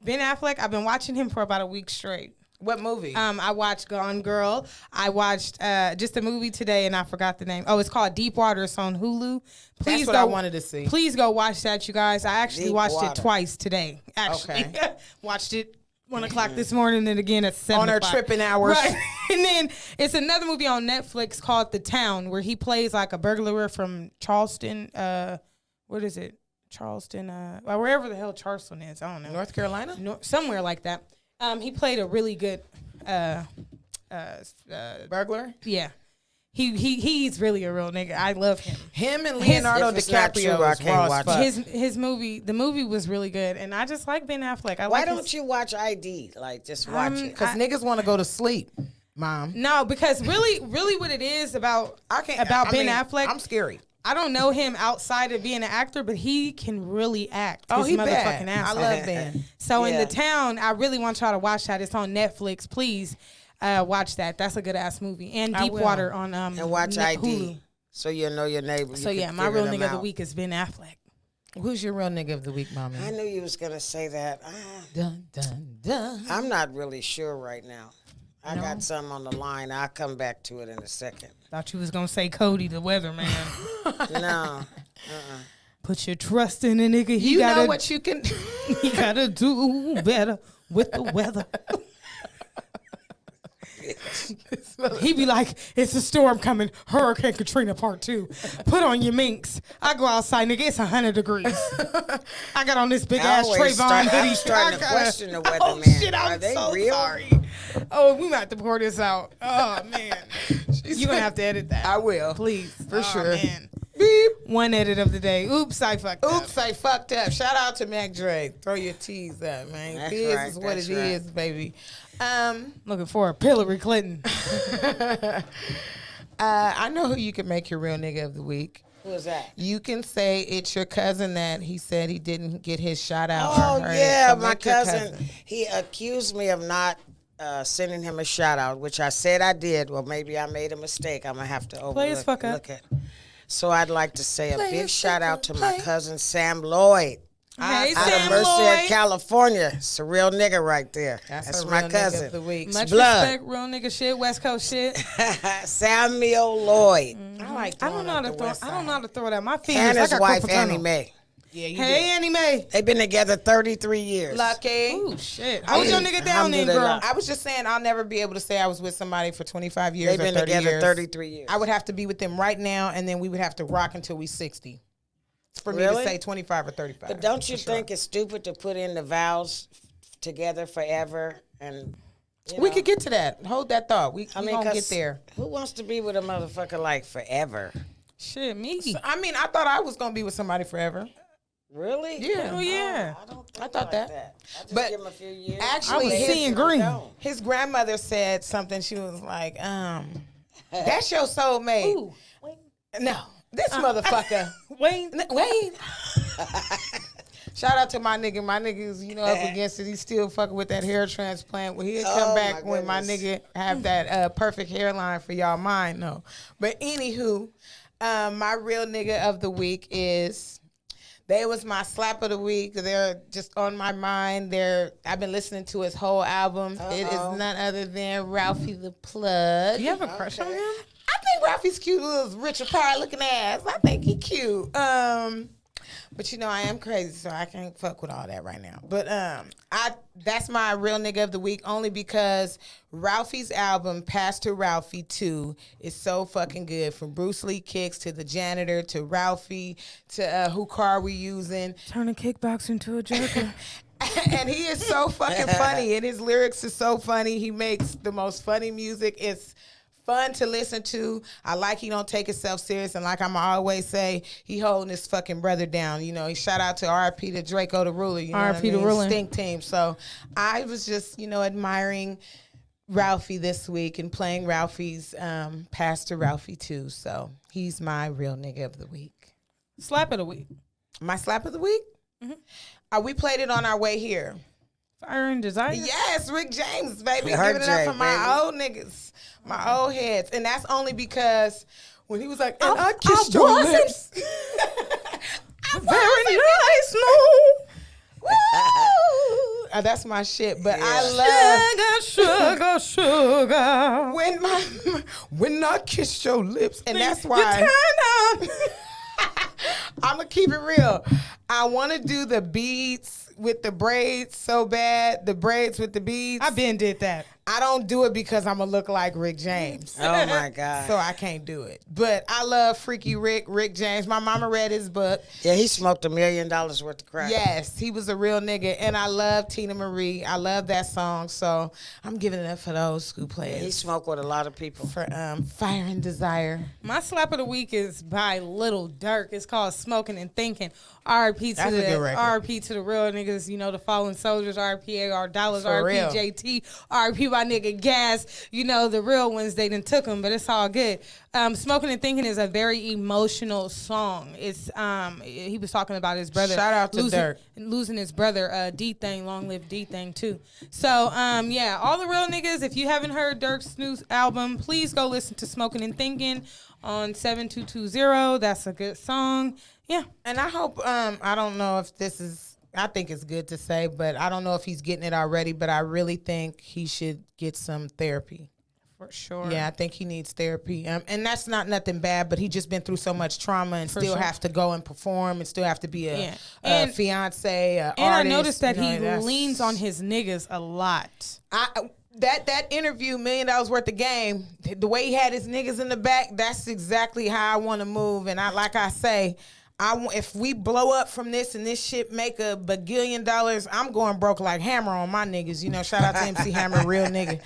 Ben Affleck. I've been watching him for about a week straight. What movie? I watched Gone Girl. I watched just a movie today, and I forgot the name. Oh, it's called Deep Water. It's on Hulu. Please That's what go, I wanted to see. Please go watch that, you guys. I actually Deep watched it Water. twice today. Actually, Okay. watched it 1 o'clock this morning, and again at 7 On her o'clock. tripping hours. Right. And then it's another movie on Netflix called The Town, where he plays like a burglar from Charleston. What is it? Charleston, well, wherever the hell Charleston is. I don't know. North Carolina? Somewhere like that. He played a really good Burglar? yeah. He's really a real nigga. I love him. Him and Leonardo If it's not DiCaprio true, I is can't raw as watch fuck. His movie, the movie was really good, and I just like Ben Affleck. Why don't you watch ID? Like, just watch it. Because niggas want to go to sleep, Mom. No, because really, what it is about I can't. about I Ben mean, Affleck. I'm scary. I don't know him outside of being an actor, but he can really act. Oh, his he motherfucking bad. ass I off. love Ben. So in Yeah. The Town, I really want y'all to watch that. It's on Netflix. Please watch that. That's a good ass movie. And I Deep will. Water on And watch ID. Hulu. So you'll know your neighbor. So You yeah, can my figure real them nigga of the out. week is Ben Affleck. Who's your real nigga of the week, Mommy? I knew you was going to say that. Dun, dun, dun. I'm not really sure right now. I got something on the line. I'll come back to it in a second. Thought you was gonna say Cody the weatherman. No. Put your trust in a nigga. He You gotta, know what you can. he gotta do better with the weather. He be like, it's a storm coming, Hurricane Katrina Part 2. Put on your minks. I go outside, nigga, it's 100 degrees. I got on this big ass Trayvon hoodie. I'm starting to I question the Oh weatherman. shit, I'm Are they so real? sorry. Oh, we might have to pour this out. Oh man, you're gonna have to edit that. I will. Please, For sure. Man. Beep. One edit of the day. Oops, I fucked up. Oops, I fucked up. Shout out to Mac Dre. Throw your T's up, man. That's This right, is what that's it right. is, baby. Looking for a Hillary Clinton. I know who you can make your real nigga of the week. Who is that? You can say it's your cousin that he said he didn't get his shot out. Oh, or heard it. yeah, So my make your cousin. He accused me of not sending him a shout out, which I said I did. Well, maybe I made a mistake. I'm going to have to Play his fuck up. look at. So I'd like to say a Play big his shout fuck out up, to my play. cousin Sam Lloyd. Hey, Out of Sam Merced, Lloyd. California. It's a real nigga right there. That's a my real nigga cousin. of the week. Much Blood. respect, real nigga shit, West Coast shit. Samuel Lloyd. I like. I don't know how to throw. I don't know how to throw that. My fingers. And I his got wife, carpal Annie tunnel. Mae. Yeah, you Hey, Annie Mae. They've been together 33 years. lucky. Ooh, shit. How was your nigga down there, Alhamdulillah. girl? I was just saying I'll never be able to say I was with somebody for 25 years They've or been 30 together years. 33 years. I would have to be with them right now, and then we would have to rock until we 60 for me Really? to say 25 or 35. But don't you for sure. think it's stupid to put in the vows together forever? And you We know, could get to that. Hold that thought. We gonna 'cause get there. Who wants to be with a motherfucker like forever? Shit, me. I mean, I thought I was gonna be with somebody forever. Really? Yeah. Oh yeah. I don't think I thought like that. I just But give him a few years. actually, I was his- seeing green. His grandmother said something. She was like, "That's your soulmate." Ooh. No, this motherfucker. Wayne. Wayne. Shout out to my nigga. My nigga's, up against it. He's still fucking with that hair transplant. Well, he'll come Oh, back my when my goodness. nigga have that perfect hairline for y'all mind, no. But anywho, my real nigga of the week is, they was my slap of the week. They're just on my mind. I've been listening to his whole album. It is none other than Ralphie the Plug. You have a crush on him? I think Ralphie's cute, little Richard Pryor looking ass. I think he cute. But I am crazy, so I can't fuck with all that right now. But that's my real nigga of the week, only because Ralphie's album, Pastor Ralphie 2, is so fucking good. From Bruce Lee kicks to The Janitor to Ralphie to Who Car We Using. Turn a kickbox into a joker. And he is so fucking funny, and his lyrics are so funny. He makes the most funny music. It's fun to listen to. I like he don't take himself serious, and like I'm always say, he holding his fucking brother down. He shout out to R.I.P. to Draco the Ruler. You know what I R.I.P. to mean? Ruler. Stink Team. So I was just admiring Ralphie this week and playing Ralphie's Pastor Ralphie 2. So he's my real nigga of the week. Slap of the week. My slap of the week. We played it on our way here. Fire and Desire. Yes, Rick James, baby. Her Giving it up Jay, for my baby. old niggas, my old heads. And that's only because when he was like, and I kissed your lips. Very nice, no. Woo! That's my shit. But I love Sugar, sugar. when I kissed your lips. And that's You why turn on. I'm going to keep it real. I want to do the beads with the braids so bad. The braids with the beads. I been did that. I don't do it because I'm going to look like Rick James. Oh my God. So I can't do it. But I love Freaky Rick James. My mama read his book. Yeah, he smoked $1 million worth of crack. Yes, he was a real nigga. And I love Tina Marie. I love that song. So I'm giving it up for those school He players. smoked with a lot of people. For Fire and Desire. My slap of the week is by Little Dirk. It's called Smoking and Thinking. R.I.P. to That's a good record. R.I.P. to the real niggas, the fallen soldiers, R.I.P. A.R. Dollars, For R.I.P. real. JT, R.I.P. my nigga Gas. The real ones, they done took them, but it's all good. Smoking and Thinking is a very emotional song. It's he was talking about his brother. Shout out to Dirk. Losing his brother, D-Thing, long live D-Thing too. So, yeah, all the real niggas, if you haven't heard Dirk's new album, please go listen to Smoking and Thinking on 7220. That's a good song. Yeah. And I hope, I don't know if this is, I think it's good to say, but I don't know if he's getting it already, but I really think he should get some therapy. For sure. Yeah, I think he needs therapy. And that's not nothing bad, but he just been through so much trauma and For still sure. have to go and perform and still have to be a Yeah. a fiance, a And artist. I noticed that he that's- leans on his niggas a lot. That interview, $1 million worth of game, the way he had his niggas in the back, that's exactly how I want to move. And like I say, if we blow up from this and this shit make $1 bagillion, I'm going broke like Hammer on my niggas. Shout out to MC Hammer, real nigga.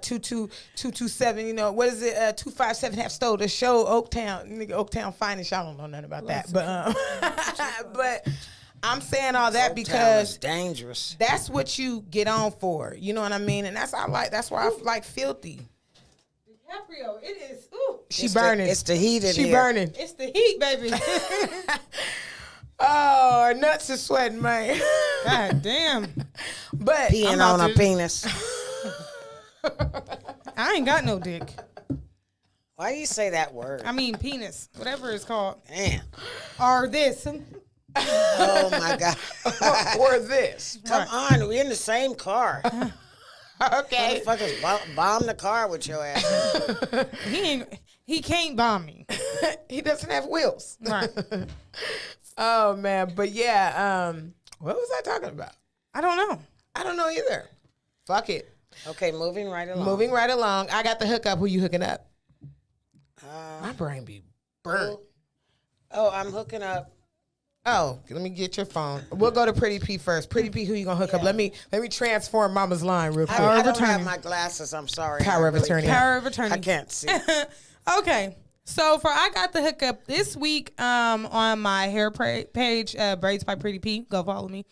227, what is it? 257 have stole the show, Oaktown, nigga, Oaktown finest. Y'all don't know nothing about that, but but I'm saying all that because dangerous. that's what you get on for. You know what I mean? And that's why I like Filthy. DiCaprio, it is. Ooh, She burning. It's the heat in She here. burning. it's the heat, baby. Oh, her nuts are sweating, man. God damn. But Peeing I'm on out a to- penis. I ain't got no dick. Why you say that word? I mean penis, whatever it's called. Damn. Or this. Oh my God. or this. Come on, we're in the same car. Okay. Motherfuckers bomb the car with your ass. He can't bomb me. He doesn't have wheels. Right. Oh man, but yeah, what was I talking about? I don't know. I don't know either. Fuck it. Okay, moving right along. Moving right along. I got the hookup. Who you hooking up? My brain be burnt. Oh, I'm hooking up. Oh, let me get your phone. We'll go to Pretty P first. Pretty P, who you gonna hook up? Let me transform Mama's line real quick. I don't have my glasses. I'm sorry. Power of attorney. Power of attorney. I can't see. Okay. So for I got the hookup this week on my hair page, Braids by Pretty P. Go follow me.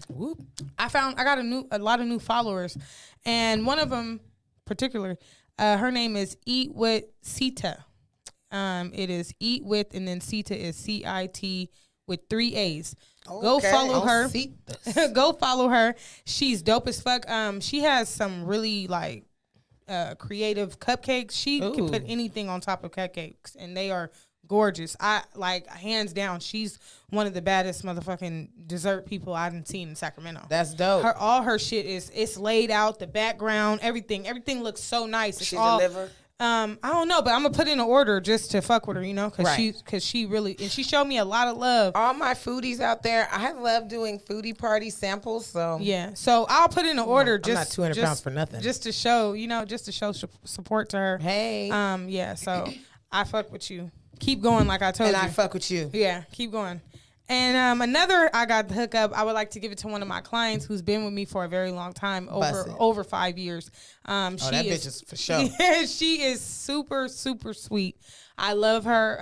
Whoop. I got a lot of new followers, and one of them particular, her name is Eat with Sita. It is Eat with, and then Sita is CIT with 3 A's. Go Okay. follow her. See Go follow her. She's dope as fuck. She has some really like creative cupcakes. She can put anything on top of cupcakes, and they are gorgeous. I like hands down. She's one of the baddest motherfucking dessert people I've seen in Sacramento. That's dope. All her shit it's laid out. The background, everything looks so nice. It's She all. deliver? I don't know, but I'm gonna put in an order just to fuck with her, you know, Right. cause she really, and she showed me a lot of love. All my foodies out there, I love doing foodie party samples. So Yeah, so I'll put in an order. I'm not 200 pounds for nothing. Just to show, support to her. Hey. Yeah. So I fuck with you. Keep going, like I told and you. I fuck with you. Yeah, keep going. And another, I got the hookup. I would like to give it to one of my clients who's been with me for a very long time, over 5 years. She that bitch is for sure. She is super, super sweet. I love her.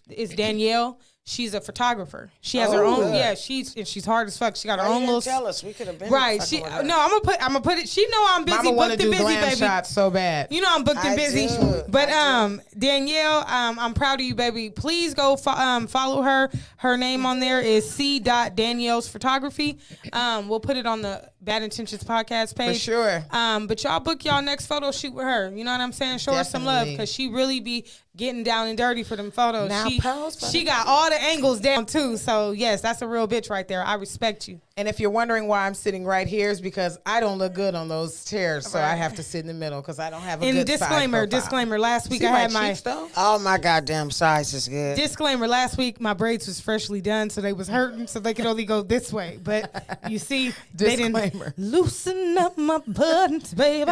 It's Danielle. She's a photographer. She has her own. good. Yeah, she's hard as fuck. She got her Why you own didn't little. tell us? We could have been Right. fucking She with her. no. I'm gonna put it. She know I'm busy. Mama want to Booked do and busy, glam baby. shots so bad. You know I'm booked and I busy. do. But I Danielle, I'm proud of you, baby. Please go follow her. Her name on there is C.Danielle's Photography. We'll put it on the Bad Intentions podcast page. For sure. But y'all book y'all next photo shoot with her. You know what I'm saying? Show her some love, Definitely. because she really be getting down and dirty for them photos. Now pose for she the- got all the angles down too. So yes, that's a real bitch right there. I respect you. And if you're wondering why I'm sitting right here, is because I don't look good on those chairs, so I have to sit in the middle because I don't have a And good disclaimer, side profile. disclaimer. Last week See I had my my cheeks, though? Oh my goddamn size is good. disclaimer. Last week my braids was freshly done, so they was hurting, so they could only go this way. But you see, they Disclaimer. didn't loosen up my buttons, baby.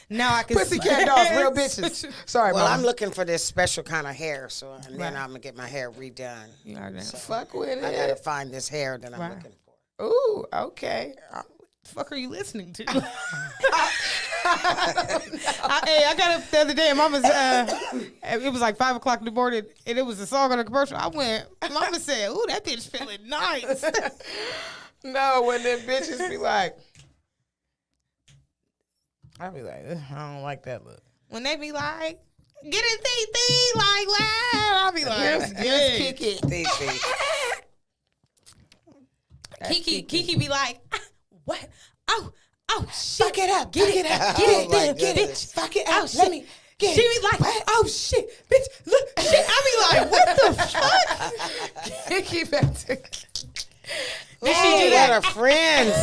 Now I can Pussycat dolls, real bitches. Sorry, Well, Mom. I'm looking for this special kind of hair, so and then Right. I'm gonna get my hair redone. You already know. Fuck with I gotta it. find this hair that I'm Right. looking for. Ooh, okay. The fuck are you listening to? I got up the other day and Mama's, it was like 5 o'clock in the morning and it was a song on a commercial. I went, Mama said, ooh, that bitch feeling nice. No, when them bitches be like, I be like, "Ugh, I don't like that look. When they be like, get it, thee, like, wow. I'll be like, Here's "Yeah." Kiki. These Kiki be like, "Ah, what? Oh, shit. Fuck it up. Get Fuck it, it up. get Oh, it, my then, get goodness. it. Fuck it Oh, up. shit. Let me get She it. be like, oh shit, bitch, look, shit. I be like, what the fuck? Kiki back to. Did she do that? What are friends?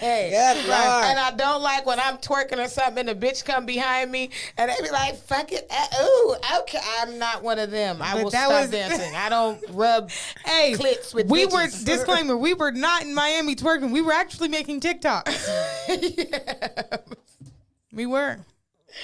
Hey, Good Lord. and I don't like when I'm twerking or something and the bitch come behind me and they be like, fuck it. Ooh, okay. I'm not one of them. I But will that stop was- dancing. I don't rub Hey, clits with we bitches. were disclaimer. We were not in Miami twerking. We were actually making TikToks. We were.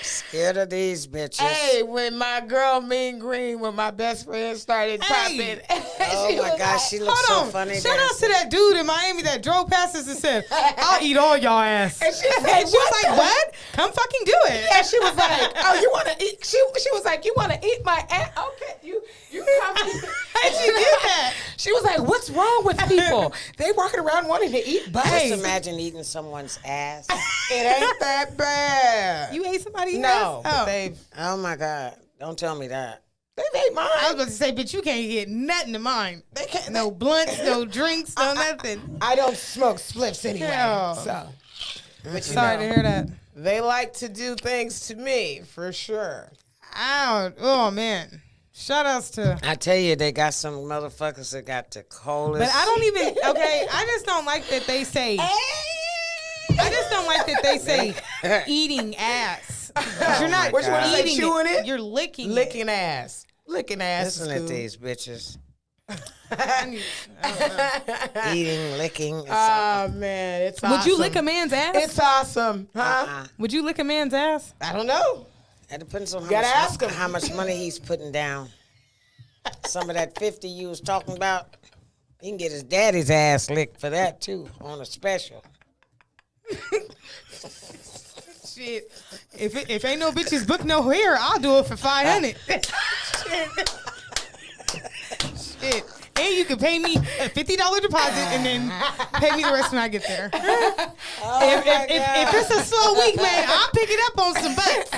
Scared of these bitches. Hey, when my girl Mean Green, when my best friend started Hey. popping. Oh she my was gosh, she looks Hold so on. funny. Shout out dancing. to that dude in Miami that drove past us and said, I'll eat all y'all ass. And she said, And she was like, what? Come fucking do it. Yeah, she was like, "Oh, you want to eat?" She was like, "You want to eat my ass?" Okay, you come. And she did that. She was like, "What's wrong with people? They walking around wanting to eat butt." Just imagine eating someone's ass. It ain't that bad. You ate somebody's no, ass? but Oh. they've Oh my God. Don't tell me that. ate mine. I was about to say, bitch, you can't get nothing to mine. They can't. No blunts, no drinks, no nothing. I don't smoke spliffs anyway. Hell. So, but you Sorry know, to hear that. they like to do things to me for sure. Oh man. Shout outs to. I tell you, they got some motherfuckers that got the coldest. But I don't even. Okay, I just don't like that they say. I just don't like that they say eating ass. You're not Which one is they eating chewing it? You're licking. Licking ass. Licking ass. Listen is at cool. these bitches. It. Eating, licking. Oh man, it's awesome. Would you lick a man's ass? It's awesome, huh? Would you lick a man's ass? I don't know. It depends on Gotta ask him. how much money he's putting down. Some of that 50 you was talking about, he can get his daddy's ass licked for that too on a special. Shit. If ain't no bitches book no hair, I'll do it for 500. Shit. And you can pay me a $50 deposit and then pay me the rest when I get there. If it's a slow week, man, I'll pick it up on some butts.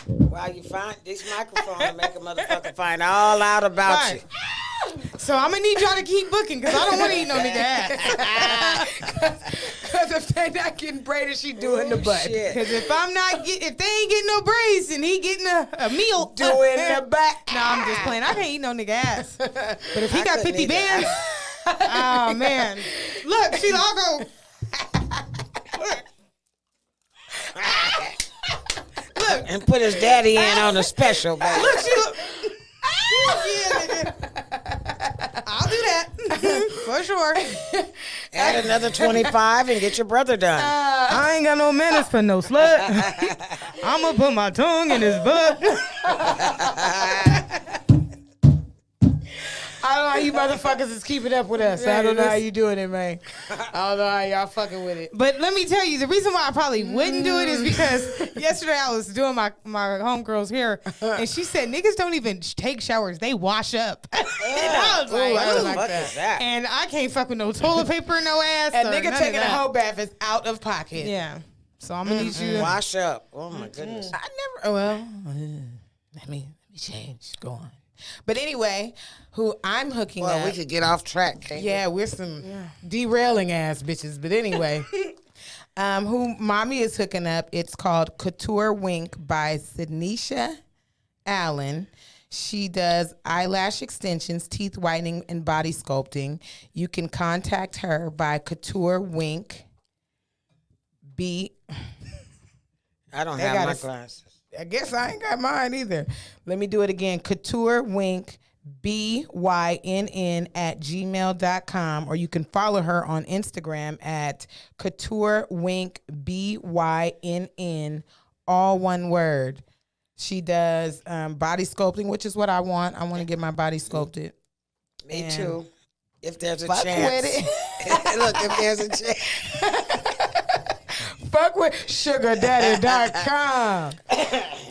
Wow, you find this microphone to make a motherfucker find all out about Right. you. So I'm gonna need y'all to keep booking because I don't want to eat no nigga ass. Because if they not getting braided, she doing the butt. Shit. Because if they ain't getting no braids and he getting a meal, Doing the butt. No, I'm just playing. I can't eat no nigga ass. But if he I got couldn't 50 either. bands, oh man. Look, Sheila, I'll go. Look, And put his daddy in on a special, baby. look, Sheila. Yeah, nigga. I'll do that for sure. Add another 25 and get your brother done. I ain't got no manners for no slut. I'm gonna put my tongue in his butt. I don't know how you motherfuckers is keeping up with us. I don't know how you doing it, man. I don't know how y'all fucking with it. But let me tell you, the reason why I probably wouldn't do it is because yesterday I was doing my homegirl's hair, and she said niggas don't even take showers; they wash up. And I was like, I don't "Ooh." like What that. is that? And I can't fuck with no toilet paper, no ass. A or nigga none of taking a that. whole bath is out of pocket. Yeah. So I'm gonna need you to. Wash up. Oh my goodness. I never. Well, let me change. Go on. But anyway, who I'm hooking Well, up. we could get off track, can't we? Yeah, we're some derailing ass bitches. But anyway, who mommy is hooking up, it's called Couture Wink by Sidnesha Allen. She does eyelash extensions, teeth whitening, and body sculpting. You can contact her by Couture Wink B. I don't They have got my us- glasses. I guess I ain't got mine either. Let me do it again. Couture Wink BYNN at gmail.com, or you can follow her on Instagram at Couture Wink BYNN, all one word. She does body sculpting, which is what I want. I want to get my body sculpted. Me And too. If there's a fuck chance. with it. Look, if there's a chance. Fuck with sugardaddy.com.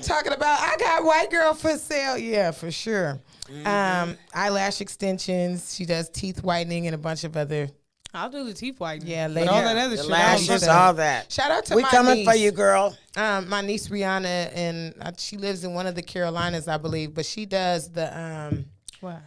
Talking about, I got white girl for sale. Yeah, for sure. Eyelash extensions. She does teeth whitening and a bunch of other. I'll do the teeth whitening. Yeah, but lady. all that other The shit. lashes, I'll all that. Shout out to We my coming niece. for you, girl. My niece Rihanna, and she lives in one of the Carolinas, I believe. But she does the Wow.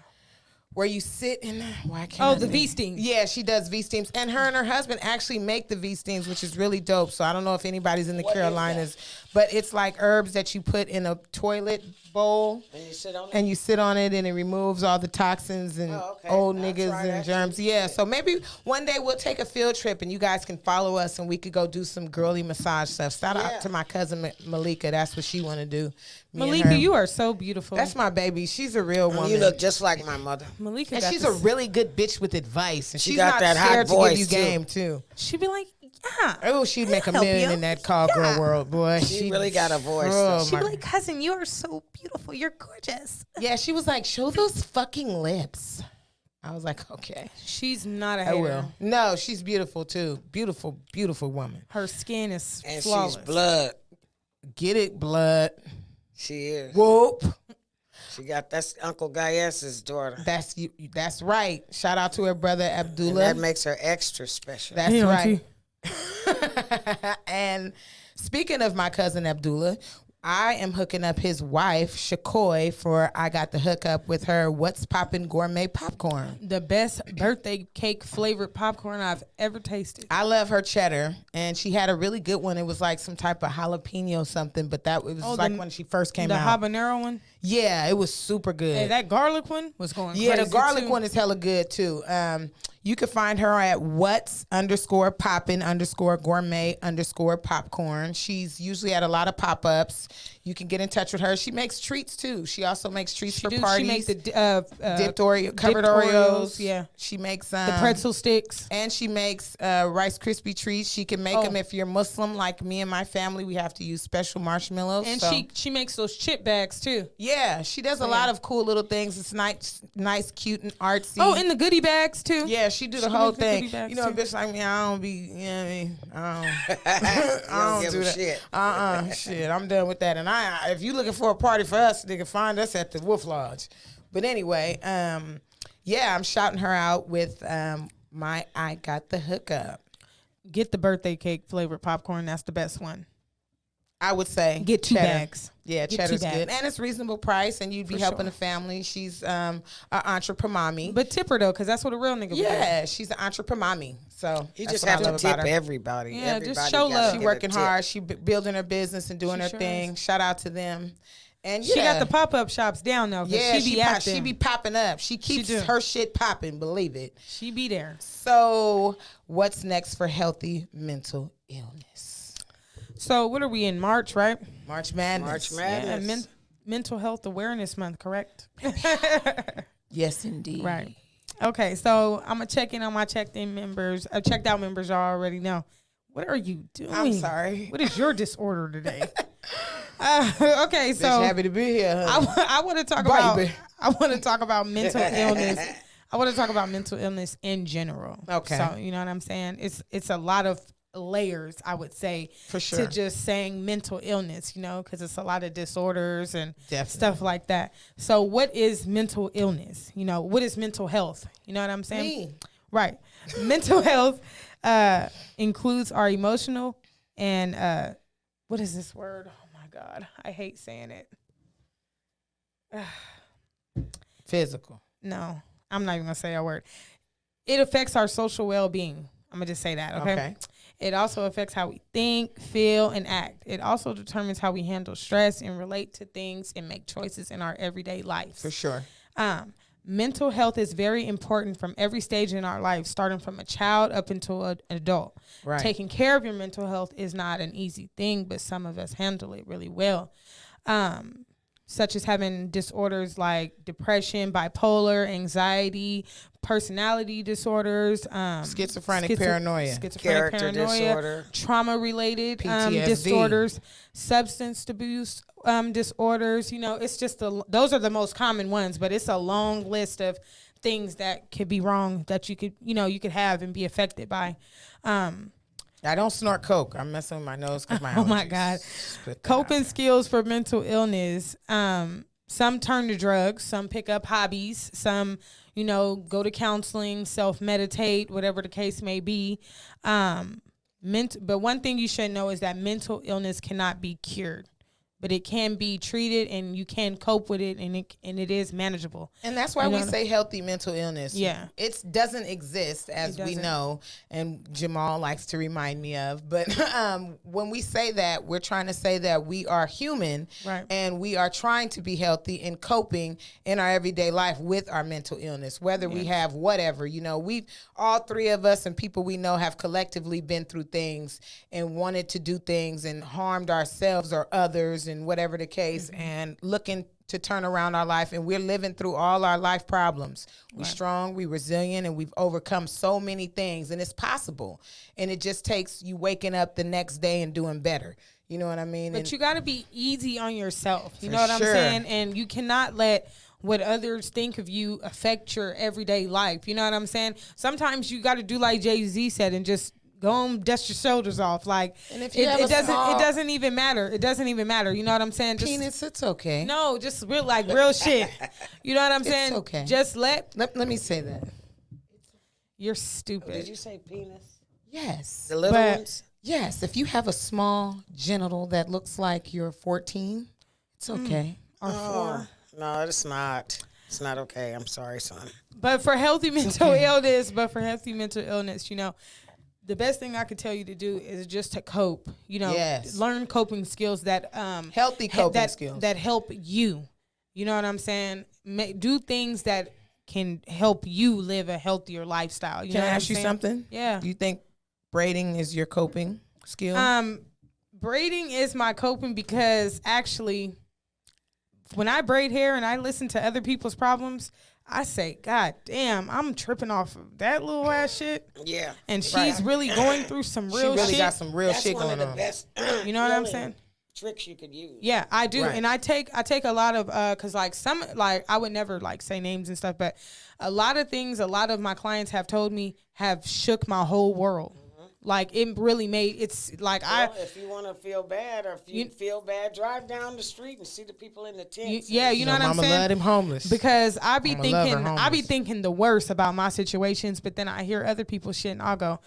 where you sit in. Why can't Oh, I the think? V-steams. Yeah, she does V-steams, and her husband actually make the V-steams, which is really dope. So I don't know if anybody's in the Carolinas, but it's like herbs that you put in a toilet bowl. And you sit on it. And you sit on it, and it removes all the toxins and old I'll niggas try and that germs. too. Yeah, so maybe one day we'll take a field trip, and you guys can follow us, and we could go do some girly massage stuff. Shout out to my cousin Malika. That's what she want to do. Me and Malika, her. you are so beautiful. That's my baby. She's a real woman. You look just like my mother. Malika. and got she's this- a really good bitch with advice, and She she's got not that hot scared to give voice, you too. game too. She'd be like, yeah. Oh, she'd make a help million you. in that call girl world, boy. She really got a voice, Oh, though. She'd my- be like, cousin, you are so beautiful. You're gorgeous. yeah, she was like, show those fucking lips. I was like, okay. She's not a I hater. will. No, she's beautiful too. Beautiful, beautiful woman. Her skin is And flawless. she's blood. Get it, blood. She is. Whoop. That's Uncle Gaius's daughter. That's you. That's right. Shout out to her brother And Abdullah. that makes her extra special. That's Hey, right. And speaking of my cousin Abdullah, I am hooking up his wife Shakoy for I got the hookup with her What's Poppin' Gourmet Popcorn. The best birthday cake flavored popcorn I've ever tasted. I love her cheddar, and she had a really good one. It was like some type of jalapeno something, but that it was like the- when she first came The out. habanero one. Yeah, it was super good. Hey, that garlic one was going Yeah, crazy the garlic too. one is hella good too. You can find her at what's_poppin_gourmet_popcorn. She's usually at a lot of pop-ups. You can get in touch with her. She makes treats too. She also makes treats for parties. She makes the dipped Oreo, covered dipped Oreos. Yeah. She makes The pretzel sticks. and she makes Rice Krispie treats. She can make them if you're Muslim, like me and my family. We have to use special marshmallows. And so. she makes those chip bags too. Yeah, she does a lot of cool little things. It's nice, cute, and artsy. Oh, and the goodie bags too. Yeah, she do the She whole makes the thing. goodie bags, You know, a too. bitch like me, I don't be, you know what I mean? I You don't give don't do a that. shit. Shit, I'm done with that. And if you looking for a party for us, nigga, find us at the Wolf Lodge. But anyway, yeah, I'm shouting her out with I got the hookup. Get the birthday cake flavored popcorn. That's the best one. I would say Get 2 cheddar. bags. Yeah, Get cheddar's 2 bags. good, and it's reasonable price, and you'd be For helping sure. the family. She's an entrepreneur. But tip her though, because that's what a real nigga would do. Yeah, she's an entrepreneur. So You that's just what I have to love about tip her. everybody. Yeah, just Everybody show gotta love. She get a working tip. hard. She building her business and doing She her sure thing. is. Shout out to them. And She yeah, got the pop-up shops down though. 'Cause yeah, she be at them. she be popping up. She keeps do. her shit popping. Believe it. She be there. So what's next for healthy mental illness? So what are we in March, right? March Madness. March Yeah, Madness. Mental Health Awareness Month, correct? Yes, indeed. Right. Okay, so I'm gonna check in on my checked-in members. Checked out members. Y'all already know. What are you doing? I'm sorry. What is your disorder today? Okay, so Bitch, happy to be here. Honey. I want to talk Baby. about mental illness. I want to talk about mental illness in general. Okay. So you know what I'm saying? It's a lot of layers, I would say, For sure. to just saying mental illness, you know, because it's a lot of disorders and Definitely. stuff like that. So what is mental illness? You know, what is mental health? You know what I'm saying? Me. Right. Mental health includes our emotional and what is this word? Oh my God. I hate saying it. Physical. No, I'm not even gonna say that word. It affects our social well-being. I'm gonna just say that, okay? It also affects how we think, feel, and act. It also determines how we handle stress and relate to things and make choices in our everyday lives. For sure. Mental health is very important from every stage in our life, starting from a child up until an adult. Right. Taking care of your mental health is not an easy thing, but some of us handle it really well. Such as having disorders like depression, bipolar, anxiety, personality disorders, Schizophrenic paranoia. Character disorder. trauma-related PTSD. disorders, substance abuse disorders. You know, it's just those are the most common ones, but it's a long list of things that could be wrong that you could have and be affected by. I don't snort coke. I'm messing with my nose because my Oh my allergies. God. Just put that Coping out. skills for mental illness. Some turn to drugs, some pick up hobbies, some, go to counseling, self-meditate, whatever the case may be. But one thing you should know is that mental illness cannot be cured, but it can be treated and you can cope with it, and it is manageable. And that's why You know we what I- say healthy mental illness. Yeah. It doesn't exist, as It we doesn't. know, and Jamal likes to remind me of. But when we say that, we're trying to say that we are human, Right. and we are trying to be healthy and coping in our everyday life with our mental illness, whether we have whatever. We all three of us and people we know have collectively been through things and wanted to do things and harmed ourselves or others and whatever the case, and looking to turn around our life, and we're living through all our life problems. We're strong, we're resilient, and we've overcome so many things, and it's possible. And it just takes you waking up the next day and doing better. You know what I mean? But And you got to be easy on yourself. You For know what I'm sure. saying? And you cannot let what others think of you affect your everyday life. You know what I'm saying? Sometimes you got to do like Jay-Z said and just go and dust your shoulders off. Like, And if you have a doesn't small- it doesn't even matter. It doesn't even matter. You know what I'm saying? Just, penis, it's okay. no, just real shit. You know what I'm saying? okay. Just let Let me say that. you're stupid. Did you say penis? Yes. The little But- ones? Yes. If you have a small genital that looks like you're 14, it's okay. Or four. No, it's not. It's not okay. I'm sorry, son. But for healthy mental illness, the best thing I could tell you to do is just to cope. Yes. Learn coping skills that Healthy coping skills. that help you. You know what I'm saying? Do things that can help you live a healthier lifestyle. Can I know what ask I'm you saying? something? Yeah. Do you think braiding is your coping skill? Braiding is my coping because actually, when I braid hair and I listen to other people's problems, I say, God damn, I'm tripping off of that little ass shit. Yeah. And she's really going through some She real really shit. got some real That's shit one going of the on. best. You know what I'm healing saying? tricks you could use. Yeah, I do. Right. And I take a lot of cuz like some like I would never like say names and stuff, but a lot of things a lot of my clients have told me have shook my whole world. Like it really made it's like Well, if you want to feel bad, or if you feel bad, drive down the street and see the people in the tents. yeah, you know what I'm Mama saying? love them homeless. Because I be Mama love her thinking homeless. the worst about my situations, but then I hear other people's shit and I'll go,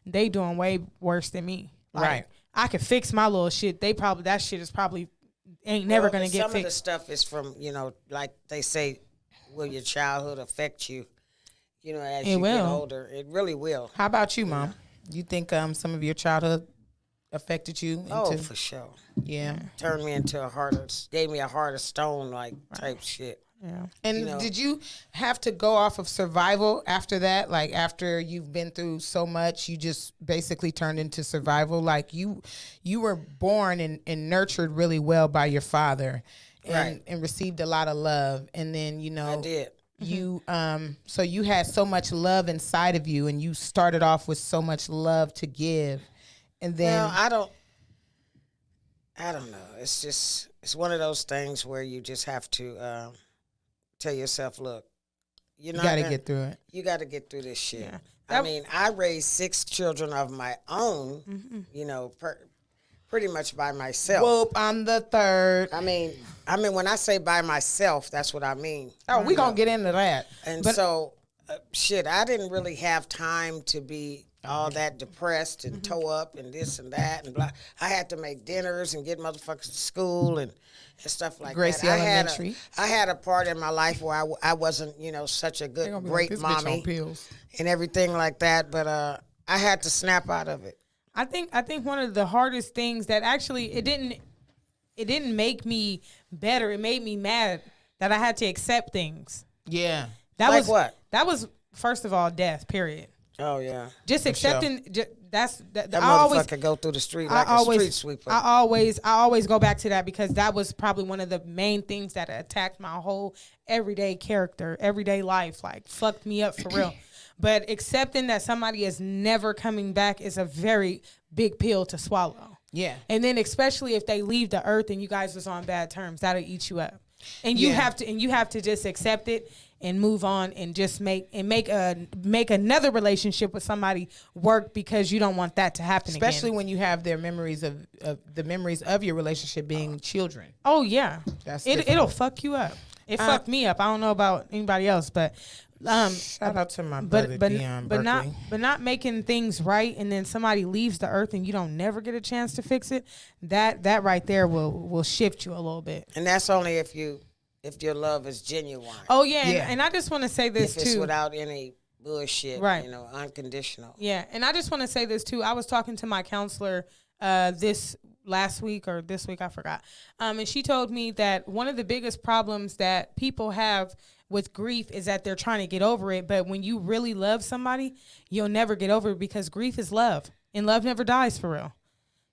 they doing way worse than me. Like, Right. I could fix my little shit. That shit is probably ain't never gonna get Some of the fixed. stuff is from, like they say, will your childhood affect you? As you will. get older, it really will. How about you, Mom? You think some of your childhood affected you? Oh, for sure. Yeah. Turned me into gave me a heart of stone, like type shit. Yeah. And did you have to go off of survival after that? Like after you've been through so much, you just basically turned into survival? Like you were born and nurtured really well by your father and received a lot of love. And then, I did. you so you had so much love inside of you and you started off with so much love to give. And then Well, I don't know. It's one of those things where you just have to tell yourself, look, you got to get through it. You got to get through this shit. Yeah. I mean, I raised 6 children of my own, pretty much by myself. Whoop, I'm the third. I mean, when I say by myself, that's what I mean. Oh, we going to get into that. And so, I didn't really have time to be all that depressed and toe up and this and that and blah. I had to make dinners and get motherfuckers to school and stuff like Gracie that. Elementary. I had a part in my life where I wasn't, such a They good, gonna be great like, this bitch on mommy pills. and everything like that. But I had to snap out of it. I think one of the hardest things that actually it didn't make me better. It made me mad that I had to accept things. Yeah. That Like was what? That was first of all death. Period. Oh yeah, Just accepting. That that I always motherfucker go through the street I like always, a street sweeper. I always go back to that because that was probably one of the main things that attacked my whole everyday character, everyday life, like fucked me up for real. But accepting that somebody is never coming back is a very big pill to swallow. Yeah. And then especially if they leave the earth and you guys was on bad terms, that'll eat you up. And you have to just accept it and move on and just make another relationship with somebody work because you don't want that to happen Especially again. when you have their memories of the memories of your relationship being children. Oh yeah, That's it'll fuck you up. It fucked me up. I don't know about anybody else, but Shout out to my brother Dion Berkeley. but not making things right, and then somebody leaves the earth and you don't never get a chance to fix it. That right there will shift you a little bit. And that's only if your love is genuine. Oh yeah, Yeah. And I just want to say this if it's too. without any bullshit, Right. Unconditional. Yeah, and I just want to say this too. I was talking to my counselor this last week or this week, I forgot. And she told me that one of the biggest problems that people have with grief is that they're trying to get over it. But when you really love somebody, you'll never get over it because grief is love, and love never dies for real.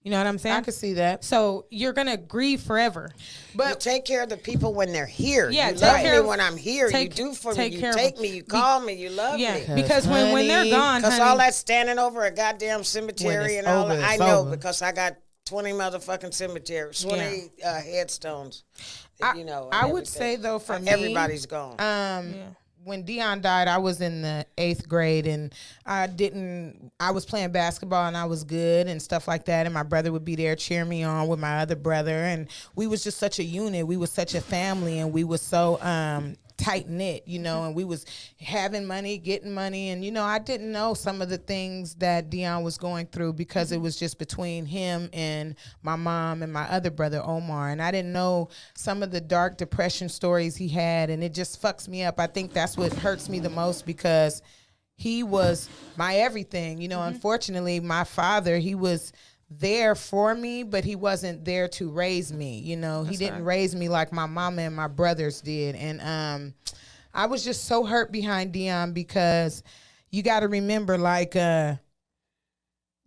You know what I'm saying? I could see that. So you're gonna grieve forever. But you take care of the people when they're here. Yeah, you take love care me of- when I'm here. You take- do for me. take You care of take them. me. You call me. You love Yeah, me. because when they're honey, gone, Because honey, all that standing over a goddamn cemetery it's and all over, that, I it's know over. because I got 20 motherfucking cemeteries, 20 headstones. I and would everything. say though for me, everybody's gone. When Dion died, I was in the 8th grade and I was playing basketball and I was good and stuff like that. And my brother would be there cheering me on with my other brother. And we was just such a unit. We was such a family and we was so tight knit, and we was having money, getting money. And, I didn't know some of the things that Dion was going through because it was just between him and my mom and my other brother, Omar. And I didn't know some of the dark depression stories he had. And it just fucks me up. I think that's what hurts me the most because he was my everything. Unfortunately, my father, he was there for me, but he wasn't there to raise me. You know, he didn't raise me like my mama and my brothers did. And I was just so hurt behind Dion, because you got to remember, like,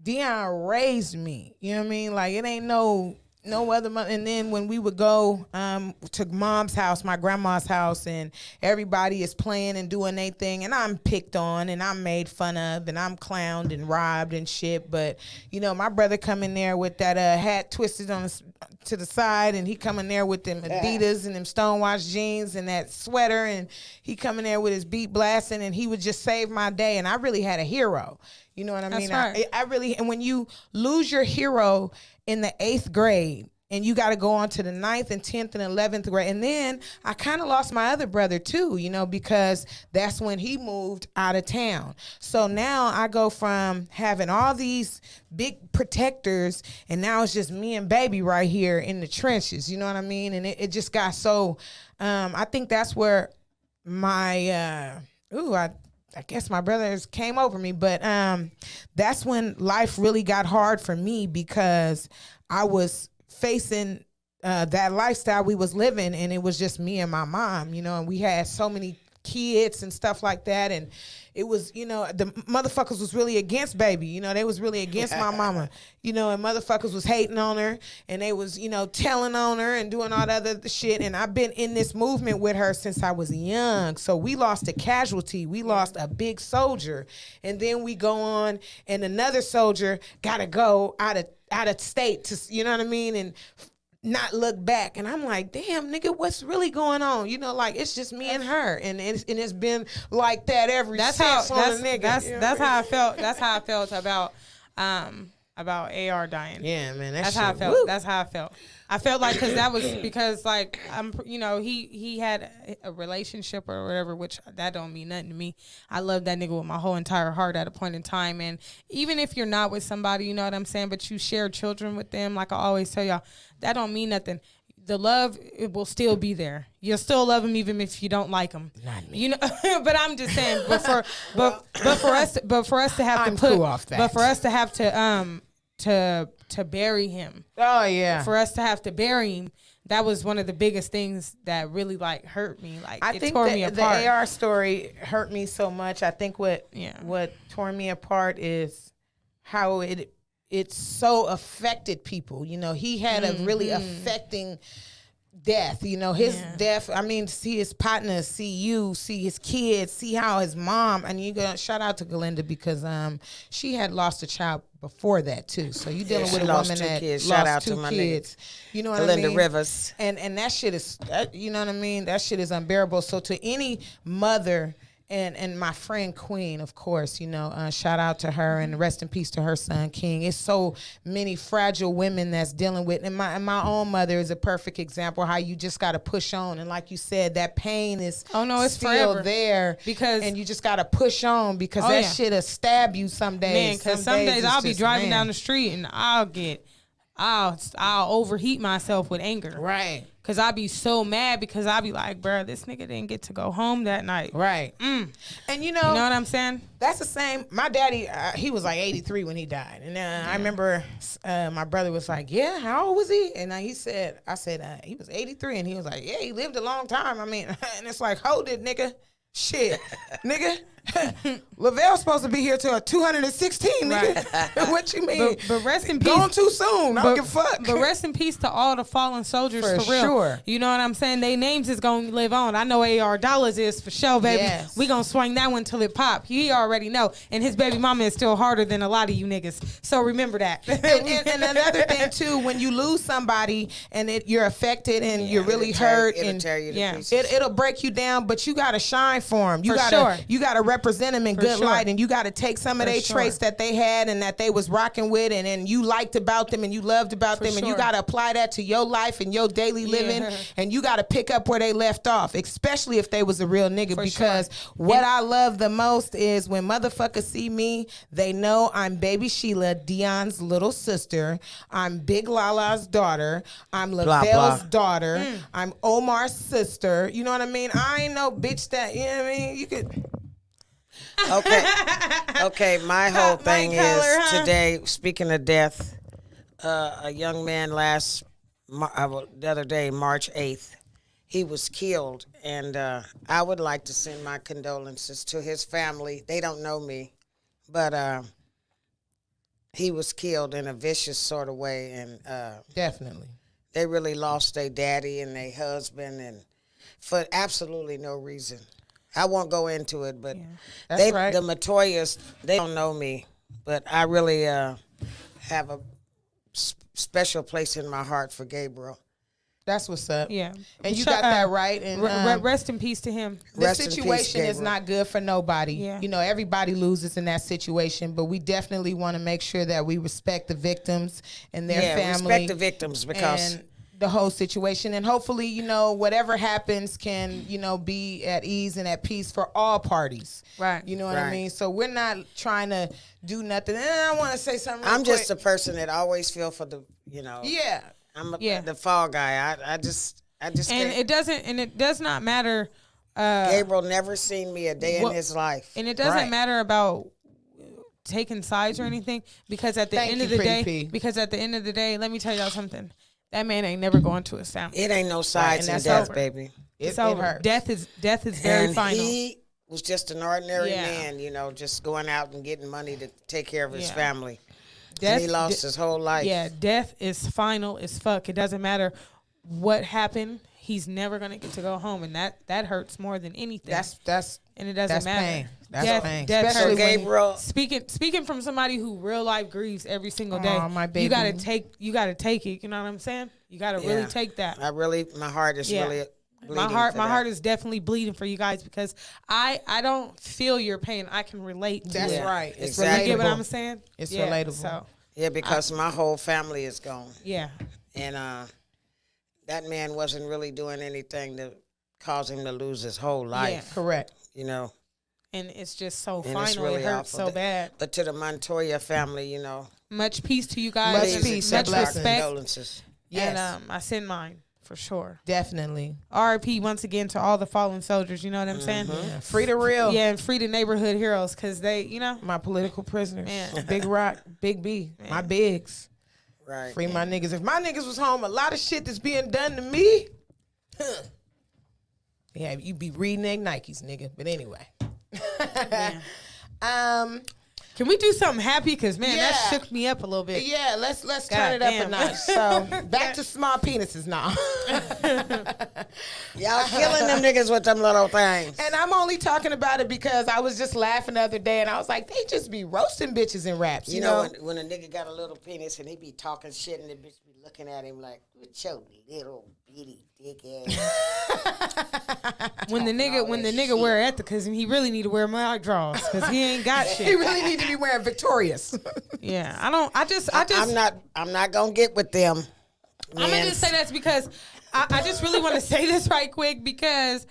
Dion raised me. You know what I mean? Like, it ain't no other mother. And then when we would go to mom's house, my grandma's house, and everybody is playing and doing their thing, and I'm picked on and I'm made fun of and I'm clowned and robbed and shit. But, you know, my brother come in there with that hat twisted to the side, and he come in there with them Adidas and them Stonewatch jeans and that sweater, and he come in there with his beat blasting, and he would just save my day. And I really had a hero. You know what I mean? Right. I really, and when you lose your hero in the 8th grade, and you got to go on to the 9th and 10th and 11th grade. And then I kind of lost my other brother too, you know, because that's when he moved out of town. So now I go from having all these big protectors, and now it's just me and baby right here in the trenches. You know what I mean? And it just got so, I think that's where my, I guess my brothers came over me, but that's when life really got hard for me, because I was facing that lifestyle we was living, and it was just me and my mom, you know, and we had so many kids and stuff like that, and it was, you know, the motherfuckers was really against baby, you know, they was really against my mama, you know, and motherfuckers was hating on her, and they was, you know, telling on her and doing all that other shit. And I've been in this movement with her since I was young. So we lost a casualty, we lost a big soldier, and then we go on, and another soldier gotta go out of state to, you know what I mean, and not look back. And I'm like, damn, nigga, what's really going on? You know, like, it's just me and her, and it's been like that since on the nigga. That's how I felt. That's how I felt about AR dying. Yeah, man, that's how I felt. Woo. That's how I felt. I felt like, because like, you know, he had a relationship or whatever, which that don't mean nothing to me. I love that nigga with my whole entire heart at a point in time. And even if you're not with somebody, you know what I'm saying, but you share children with them, like I always tell y'all, that don't mean nothing. The love, it will still be there. You'll still love him even if you don't like him. Not me. You know, but I'm just saying. But for us to have I'm to put cool off that. But for us to have to bury him. Oh yeah. For us to have to bury him, that was one of the biggest things that really like hurt me. Like, I it think tore me apart. the AR story hurt me so much. I think what tore me apart is how it so affected people. You know, he had a really affecting death. You know, his death, I mean, see his partners, see you, see his kids, see how his mom, and you gonna shout out to Galinda, because she had lost a child before that too. So you dealing with a woman that Shout out lost to 2 my kids. You know what Galinda I mean? Rivers. And that shit is, you know what I mean? That shit is unbearable. So to any mother, and my friend Queen, of course, you know, shout out to her, and rest in peace to her son King. It's so many fragile women that's dealing with, and my own mother is a perfect example how you just got to push on. And like you said, that pain is it's still forever. There, and you just got to push on, because that shit'll stab you some days. Man, because some days I'll be driving down the street and I'll overheat myself with anger. Right. Because I'll be so mad, because I'll be like, bruh, this nigga didn't get to go home that night. Right. And you know what I'm saying? That's the same. My daddy, he was like 83 when he died. And I remember my brother was like, yeah, how old was he? And I said, he was 83. And he was like, yeah, he lived a long time. I mean, and it's like, hold it, nigga. Shit, nigga. Lavelle's supposed to be here till 216, nigga. Right. What you mean? But rest in peace. Gone too soon. I don't give a fuck. But rest in peace to all the fallen soldiers, for real. Sure. You know what I'm saying? Their names is going to live on. I know AR Dollars is for sure, baby. Yes. We going to swing that one till it pop. He already know. And his baby mama is still harder than a lot of you niggas. So remember that. and another thing, too, when you lose somebody and you're affected and you're really hurt, it'll tear you to pieces. It'll break you down, but you got to shine for them. You got to represent them in good light, and you got to take some of their traits that they had and that they was rocking with, and you liked about them and you loved about them, and you got to apply that to your life and your daily living, and you got to pick up where they left off, especially if they was a real nigga, because what I love the most is when motherfuckers see me, they know I'm Baby Sheila, Dion's little sister, I'm Big Lala's daughter, I'm Lavelle's daughter, I'm Omar's sister, you know what I mean? I ain't no bitch that, you know what I mean? You could... Okay, my whole thing is today, speaking of death, a young man the other day, March 8th. He was killed, and I would like to send my condolences to his family. They don't know me, but he was killed in a vicious sort of way, and Definitely. they really lost their daddy and their husband, and for absolutely no reason. I won't go into it, but That's right. the Matoyas, they don't know me, but I really have a special place in my heart for Gabriel. That's what's up. Yeah. And you got that right. And Rest in peace to him. the Rest in peace, situation is Gabriel. not good for nobody. Yeah. You know, everybody loses in that situation, but we definitely want to make sure that we respect the victims and their Yeah, family. respect the victims because and the whole situation. And hopefully, you know, whatever happens can, you know, be at ease and at peace for all parties. Right. You know what I Right. mean? So we're not trying to do nothing. And I want to say something real I'm just a quick. person that always feel for the, Yeah. I'm Yeah. the fall guy. I just And can't. it does not matter. Gabriel never seen me a day Well, in his life. And it doesn't Right. matter about taking sides or anything because at the Thank end you, of the Pretty day, P. let me tell y'all something. That man ain't never going to his family. It ain't no sides and in that's death, over. baby. It's It over. hurts. Death is very And final. he was just an ordinary Yeah. man, just going out and getting money to take care of his Yeah. family. Death- and he lost his whole life. Yeah, death is final as fuck. It doesn't matter what happened. He's never gonna get to go home, and that hurts more than anything. That's and it doesn't that's matter. pain. That's death, pain. Death Especially hurts. when you- Gabriel, Speaking from somebody who real life grieves every single day. Aw, my baby. You gotta take it. You know what I'm saying? You gotta really Yeah. take that. my heart is Yeah. really bleeding. My heart, for my that. heart is definitely bleeding for you guys because I don't feel your pain. I can relate to That's it. Yeah, right. It's exactly. You get what relatable. I'm saying? It's Yeah, relatable. So Yeah, because my whole family is gone, yeah, and that man wasn't really doing anything to cause him to lose his whole life. Correct. and it's just so And final. it's really it hurts awful. so bad. But to the Montoya family, Much peace to you guys. Much and peace and much blessings. respect. Condolences. Yes. And I send mine for sure. Definitely. RIP once again to all the fallen soldiers. You know what I'm saying? Yeah. Free the real. Yeah, and free the neighborhood heroes because they, My political prisoners. Man. Big Rock, Big B, my bigs. Right. Free my niggas. If my niggas was home, a lot of shit that's being done to me. Yeah, you be reading their Nikes, nigga. But anyway. Can we do something happy? Because man, Yeah. that shook me up a little bit. Yeah, let's turn it up a damn. notch. So back to small penises now. Y'all killing them niggas with them little things. And I'm only talking about it because I was just laughing the other day and I was like, they just be roasting bitches in raps. You know when a nigga got a little penis and he be talking shit and the bitch be looking at him like, with your little bitty dick ass. When the nigga wear it, because he really need to wear my drawers because he ain't got He shit. really need to be wearing Victorious. Yeah, I just I'm not gonna get with them. I'm gonna just say that's because I just really want to say this right quick because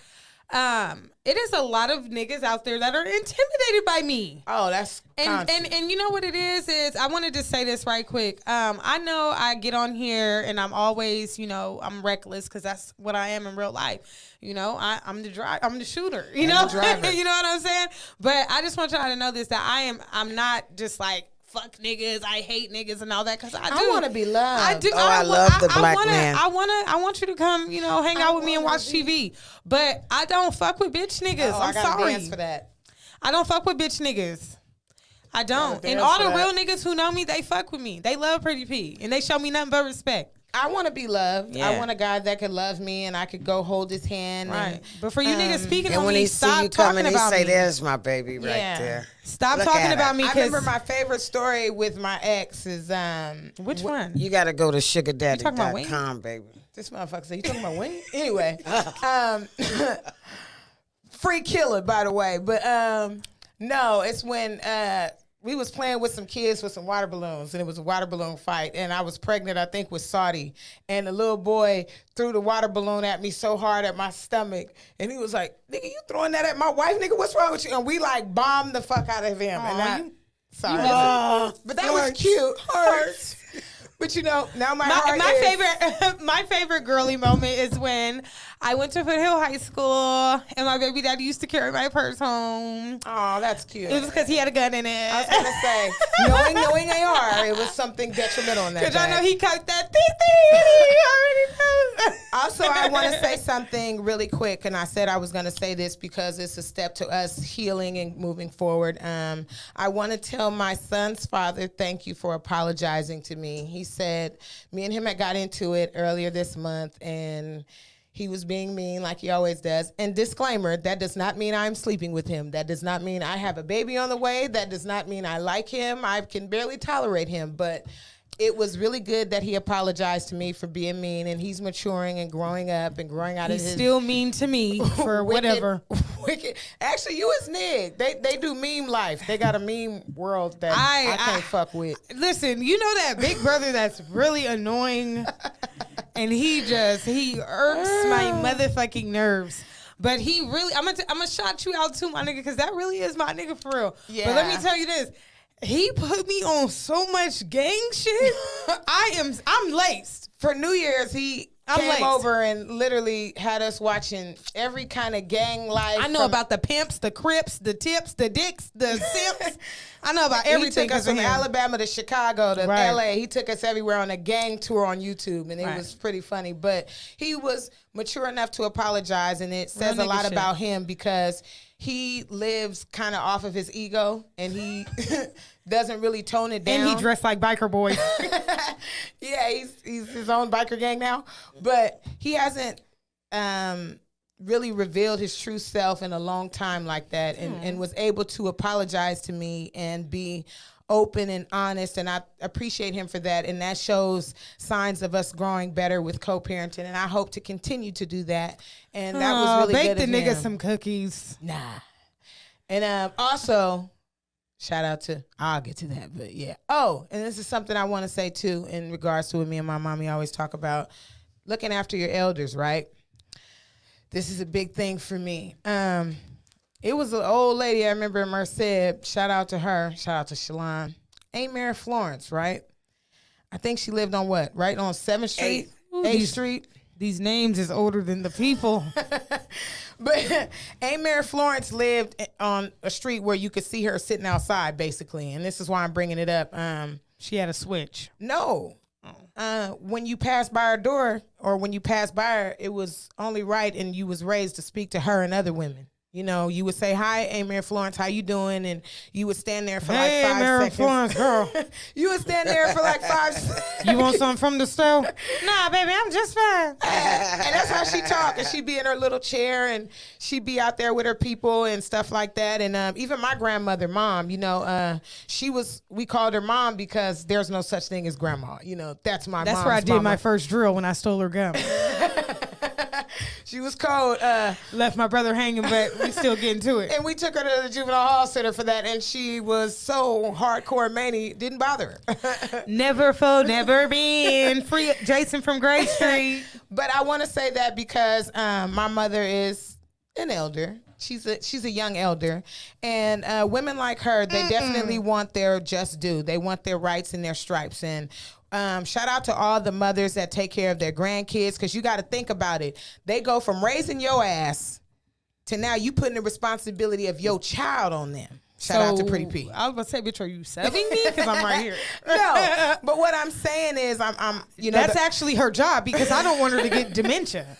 it is a lot of niggas out there that are intimidated by me. Oh, that's And you know what it is I wanted to say this right quick. I know I get on here and I'm always, I'm reckless because that's what I am in real life. I'm the shooter. You know, the driver. you know what I'm saying. But I just want y'all to know this that I'm not just like fuck niggas, I hate niggas and all that because I do. I want to be loved. I do. Oh, I love the black man. I want you to come, hang out with me and watch TV. But I don't fuck with bitch niggas. Oh, I'm I gotta sorry. dance for that. I don't fuck with bitch niggas. I don't. Gotta And dance all for the that. real niggas who know me, they fuck with me. They love Pretty P. And they show me nothing but respect. I want to be loved. Yeah. I want a guy that could love me and I could go hold his hand. Right. And, But for you niggas speaking And on when me, he see stop you talking coming, he about say, me. "There's my baby right Yeah. there." Stop Look talking at about her. me I because remember my favorite story with my ex is which one? You got to go to talking about sugardaddy.com, baby. this motherfucker said, you talking about Wayne? Anyway, free killer, by the way. But no, it's when we was playing with some kids with some water balloons, and it was a water balloon fight, and I was pregnant, I think, with Saudi, and the little boy threw the water balloon at me so hard at my stomach, and he was like, "Nigga, you throwing that at my wife, nigga? What's wrong with you?" And we like bombed the fuck out of him. Aw, And I, you- sorry, Oh, but that was cute. Hurts. But you know, now my heart My is, favorite my favorite girly moment is when I went to Foothill High School and my baby daddy used to carry my purse home. Oh, that's cute. It was because he had a gun in I was it. gonna say, knowing AR, it was something detrimental on that. Because I know bag. he cut that he already knows. Also, I want to say something really quick, and I said I was going to say this because it's a step to us healing and moving forward. I want to tell my son's father thank you for apologizing to me. He said me and him had got into it earlier this month, and he was being mean like he always does. And disclaimer, that does not mean I'm sleeping with him. That does not mean I have a baby on the way. That does not mean I like him. I can barely tolerate him, but it was really good that he apologized to me for being mean, and he's maturing and growing up and growing out He's of his still mean to me for wicked- whatever. Wicked. Actually, you is Nig. They do meme life. They got a meme world that I can't fuck with. Listen, you know that big brother that's really annoying, and he irks my motherfucking nerves. But he really, I'm gonna shout you out too, my nigga, because that really is my nigga for real. Yeah. But let me tell you this. He put me on so much gang shit. I'm laced. For New Year's, he I'm came laced. over and literally had us watching every kind of gang life. I know about the pimps, the crips, the tips, the dicks, the simps. I know about everything. He took us from Alabama to Chicago to Right. LA. He took us everywhere on a gang tour on YouTube, and it Right. was pretty funny. But he was mature enough to apologize, and it says Real a lot nigga shit. about him because he lives kind of off of his ego, and he doesn't really tone it down. And he dressed like biker boys. Yeah, he's his own biker gang now, but he hasn't really revealed his true self in a long time like that, and was able to apologize to me and be open and honest, and I appreciate him for that, and that shows signs of us growing better with co-parenting, and I hope to continue to do that. And that was really bake good the of nigga him. some cookies. Nah. And also, shout out to, I'll get to that, but yeah. Oh, and this is something I want to say too in regards to what me and my mommy always talk about, looking after your elders, right? This is a big thing for me. It was an old lady, I remember in Merced, shout out to her, shout out to Shalon, Aunt Mary Florence, right? I think she lived on what? Right on 7th Street? 8th Street? These names is older than the people. But Aunt Mary Florence lived on a street where you could see her sitting outside, basically. And this is why I'm bringing it up. She had a switch. No. When you pass by her door or when you pass by her, it was only right and you was raised to speak to her and other women. You know, you would say, "Hi, Aunt Mary Florence, how you doing?" And you would stand there for Hey, like 5 Mary seconds. Florence, girl. You would stand there for like 5 seconds. You want something from the store? Nah, baby, I'm just fine. And that's how she talked. And she'd be in her little chair and she'd be out there with her people and stuff like that. And even my grandmother, mom, you know, we called her mom because there's no such thing as grandma. You know, that's my That's mom's where I did mama. my first drill when I stole her gum. She was cold. Left my brother hanging, but we still getting to it. And we took her to the juvenile hall center for that. And she was so hardcore mania, didn't bother her. Never for never been free. Jason from Gray Street. But I want to say that because my mother is an elder. She's a young elder, and women like her, they definitely want their just due. They want their rights and their stripes. And shout out to all the mothers that take care of their grandkids, because you got to think about it. They go from raising your ass to now you putting the responsibility of your child on them. Shout out to Pretty P. I was about to say, bitch, are you subbing me? Because I'm right here. No, but what I'm saying is, I'm you know, That's actually her job because I don't want her to get dementia.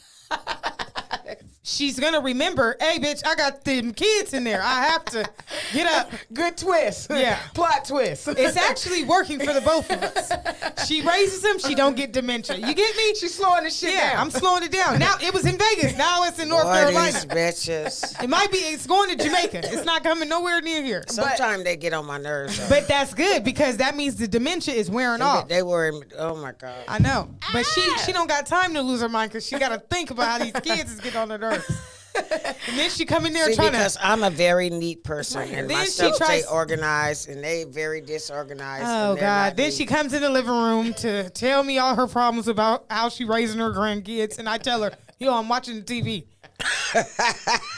She's gonna remember, hey, bitch, I got them kids in there. I have to get up. good twist. Yeah. Plot twist. It's actually working for the both of us. She raises them, she don't get dementia. You get me? She's slowing the shit Yeah, down. I'm slowing it down. Now it was in Vegas. Now it's in North Boy, Carolina. these bitches. It might be. It's going to Jamaica. It's not coming nowhere near here. Sometimes they get on my nerves. though. But that's good because that means the dementia is wearing off. They worry. Oh my god. I know, but she don't got time to lose her mind because she got to think about how these kids is getting on her nerves. And then she come in there See, trying because to. I'm a very neat person, and Then my she stuff stay tries- organized, and they very disorganized. Oh and they're God! not Then neat. she comes in the living room to tell me all her problems about how she raising her grandkids, and I tell her, "Yo, I'm watching the TV.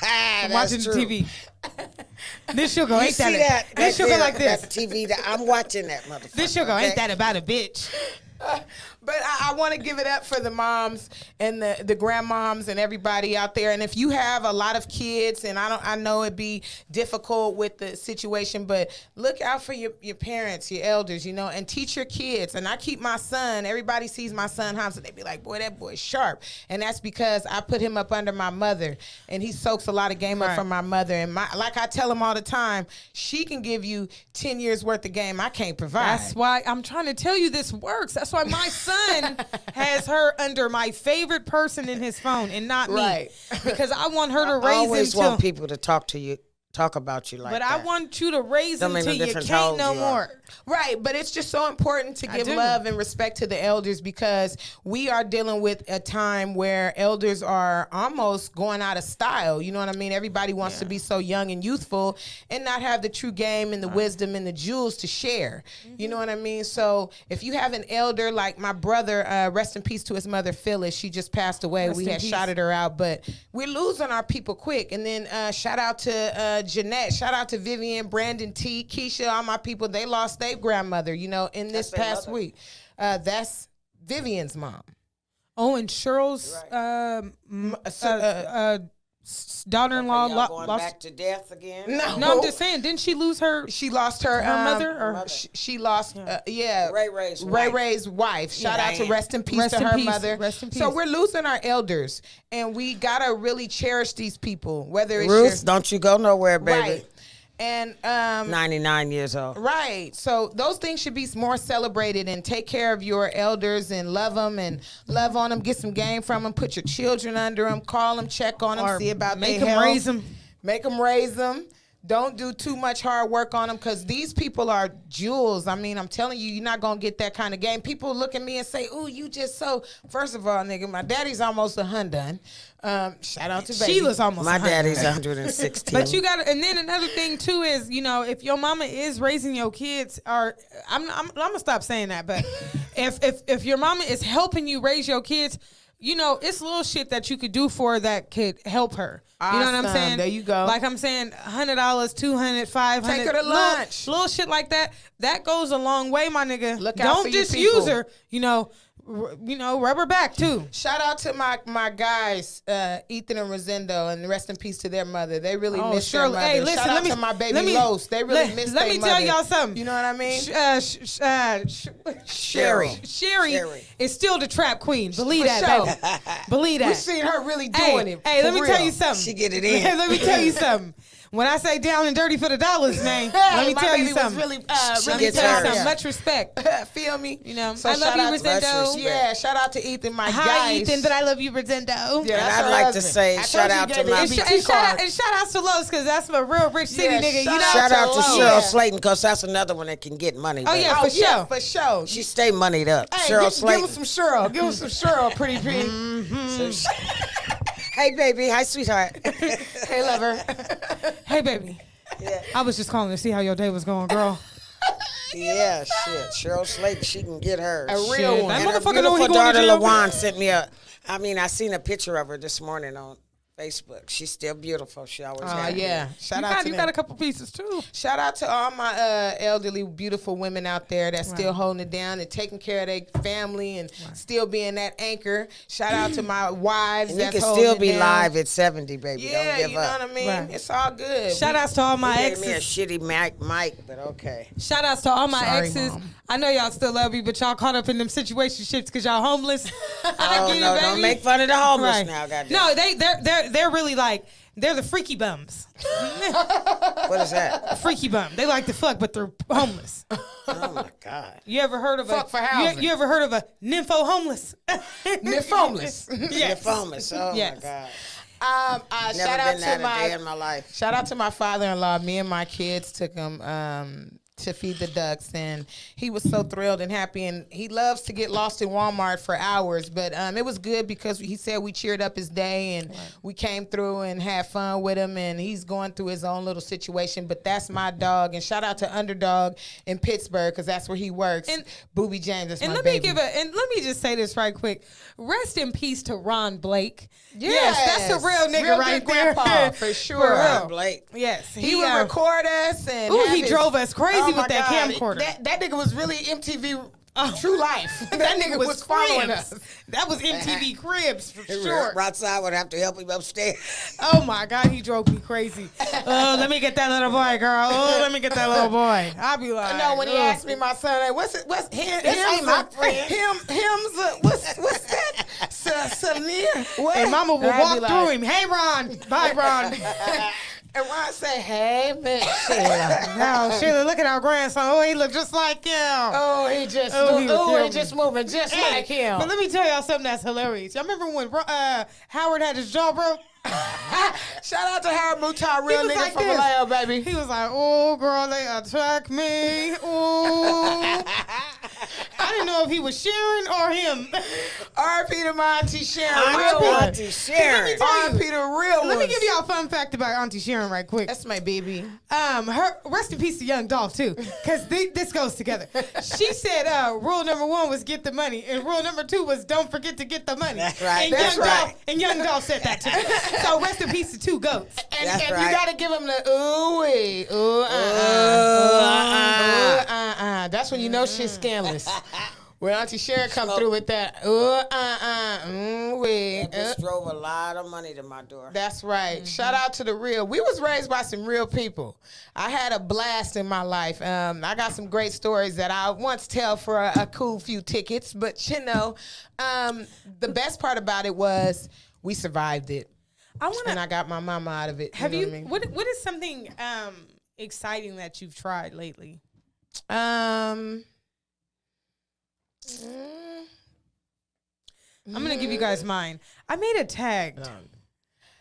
I'm watching the TV." Then she'll go, You "Ain't see that?" that? Then she'll go there, like this. That TV. I'm watching that motherfucker. Then she'll go, okay? "Ain't that about a bitch?" But I want to give it up for the moms and the grandmoms and everybody out there. And if you have a lot of kids, and I know it'd be difficult with the situation, but look out for your parents, your elders, and teach your kids. And I keep my son. Everybody sees my son Hamza, they be like, boy, that boy's sharp. And that's because I put him up under my mother, and he soaks a lot of game up from my mother. And like I tell him all the time, she can give you 10 years worth of game I can't provide. That's why I'm trying to tell you this works. That's why my son has her under my favorite person in his phone and not me. Because I want her to raise him. I always want people to talk about you like that. But I want you to raise him till you can't no more. Right, but it's just so important to give love and respect to the elders, because we are dealing with a time where elders are almost going out of style. You know what I mean? Everybody wants to be so young and youthful and not have the true game and the wisdom and the jewels to share. You know what I mean? So if you have an elder like my brother, rest in peace to his mother, Phyllis. She just passed away. We had shouted her out, but we're losing our people quick. And then shout out to Jeanette. Shout out to Vivian, Brandon T, Keisha, all my people. They lost their grandmother, in this past week. That's Vivian's mom. Oh, and Cheryl's daughter-in-law lost back to death again. No, I'm just saying. Didn't she lose her? She lost her mother, or she lost. Ray Ray's wife. Shout out to rest in peace to her mother. Rest in peace. So we're losing our elders, and we gotta really cherish these people. Whether it's Ruth, don't you go nowhere, baby. Right. And 99 years old. Right. So those things should be more celebrated, and take care of your elders and love them and love on them. Get some game from them. Put your children under them. Call them, check on them, see about their health. Make them raise them. Make them raise them. Don't do too much hard work on them, because these people are jewels. I mean, I'm telling you, you're not going to get that kind of game. People look at me and say, ooh, you just so... First of all, nigga, my daddy's almost 100. Shout out to baby. Sheila's almost My 100. daddy's 116. But you got to... And then another thing, too, is, if your mama is raising your kids, or... I'm going to stop saying that, but if your mama is helping you raise your kids... it's little shit that you could do for her that could help her. Awesome. You know what I'm saying? There you go. Like I'm saying, $100, $200, $500. Take her to lunch. Little shit like that. That goes a long way, my nigga. Look out for Don't your just people. use her. Rub her back too. Shout out to my guys, Ethan and Rosendo, and rest in peace to their mother. They really miss their mother. Hey, listen, Shout out to my baby Los. They really miss their mother. Let me tell y'all something. You know what I mean? Sherry is still the trap queen. Believe that, baby. Believe that. We seen her really doing it. Hey, let me tell you real. something. She get it in. Let me tell you something. When I say down and dirty for the dollars, man, let me tell you something. Really, let me gets tell you hers. something. Much respect. Feel me? So I love you, Rosendo. Yeah, shout out to Ethan, my Hi, guys. Ethan, but I love you, Rosendo. Yeah, And I'd like to say shout out to my... And shout out to Los, because that's my real rich city nigga. Shout out to Lowe. Cheryl Slayton, because that's another one that can get money. Oh, baby. yeah, for sure. For sure. She stay moneyed up. Hey, Cheryl give Slayton. us some Cheryl. Give us some Cheryl, pretty pig. Hey, baby. Hi, sweetheart. Hey, lover. Hey, baby. Yeah. I was just calling to see how your day was going, girl. Yeah, shit. Cheryl Slayton, she can get hers. A real one. That And her motherfucker know he beautiful going to daughter, jail. LaJuan, sent me I seen a picture of her this morning on Facebook. She's still beautiful. She always has. Yeah. Shout out to You them. got a couple pieces, too. Shout out to all my elderly, beautiful women out there that's still holding it down and taking care of their family and still being that anchor. Shout out to my wives. And you that's can holding still it be down. live at 70, baby. Yeah, Don't give you up. know what I mean? Right. It's all good. Shout outs to all my Gave me a exes. shitty mic, but okay. Shout outs to all my Sorry, exes. Mom. I know y'all still love me, but y'all caught up in them situationships because y'all homeless. I Oh, get no, it, baby. don't make fun of the homeless Right. now, goddamn. No, they're really like, they're the freaky bums. What is that? Freaky bum. They like to fuck, but they're homeless. Oh, my God. You ever heard of Fuck for housing. You ever heard of a nympho homeless? homeless. Yes. You're homeless. Oh, Yes. my God. Shout Never out been that to a day in my life. Shout out to my father-in-law. Me and my kids took him to feed the ducks, and he was so thrilled and happy. And he loves to get lost in Walmart for hours, but it was good because he said we cheered up his day, and we came through and had fun with him. And he's going through his own little situation, but that's my dog. And shout out to Underdog in Pittsburgh, because that's where he works. And Booby James, that's And my let baby. let me just say this right quick. Rest in peace to Ron Blake. Yes. That's a real nigga Real right good there. grandpa, for sure. For real. Blake. Yes. He would record us, and Ooh, have he his- drove us crazy Oh, with my that God. camcorder. That nigga was really MTV True Life. That nigga was following Cribs. us. That was MTV Cribs for sure. Outside would have to help him upstairs. Oh my God, he drove me crazy. Oh, let me get that little boy, girl. Oh, let me get that little boy. I'll be like, No, when he ugh. asked me, my son, like, what's him? ain't my friend. What's that? Samir. What? And Mama will And I'd walk be through like- him. Hey, Ron. Bye, Ron. And Ron say, "Hey, Miss Sheila." Now, Sheila, look at our grandson. Oh, he look just like him. Oh, he just, Oh, he was he killing just moving just Hey, like him. But let me tell y'all something that's hilarious. Y'all remember when Howard had his jaw broke? Shout out to Howard Mutar, He real was nigga like from this. Vallejo, baby. He was like, "Oh, girl, they attack me. Oh." I didn't know if he was Sharon or him. R.P. to my Auntie Sharon, I'm real one. Auntie Sharon. tell you. R.P. to real Let me ones. give y'all a fun fact about Auntie Sharon right quick. That's my baby. Her rest in peace to Young Dolph too, because this goes together. She said rule number 1 was get the money, and rule number 2 was don't forget to get the money. That's right. And That's Young right. Dolph, and Young Dolph said that too. So rest in peace to 2 goats. And, That's and right. you gotta give him the ooh-wee, That's when you know shit's scandalous. When Auntie Sharon come through with that, ooh-wee. This drove a lot of money to my door. That's right. Shout out to the real. We was raised by some real people. I had a blast in my life. I got some great stories that I once tell for a cool few tickets. But you know, the best part about it was we survived it, I want and to. I got my mama out of it. Have know you? what I mean? What is something exciting that you've tried lately? I'm gonna give you guys mine. I made a tagged.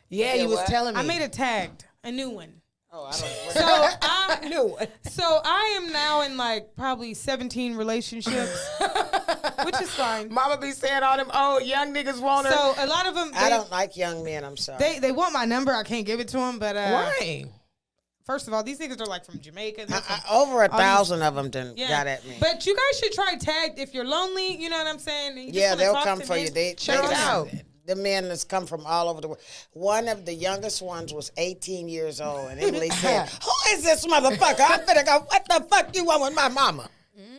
Yeah, Yeah, you was what? telling me. I made a tagged, a new one. Oh, I don't So I new. So I am now in like probably 17 relationships, which is fine. Mama be saying all them old young niggas want her. So a lot of them, I don't like young men. I'm sorry. they want my number. I can't give it to them. But Why? first of all, these niggas are like from Jamaica. They're from- Over these- 1,000 of them done yeah. got at me. But you guys should try tagged if you're lonely. You know what I'm saying? And you just Yeah, wanna they'll talk come to for men. you. They Check it out. The men that's come from all over the world. One of the youngest ones was 18 years old, and Emily said, "Who is this motherfucker?" I'm finna go, "What the fuck you want with my mama?"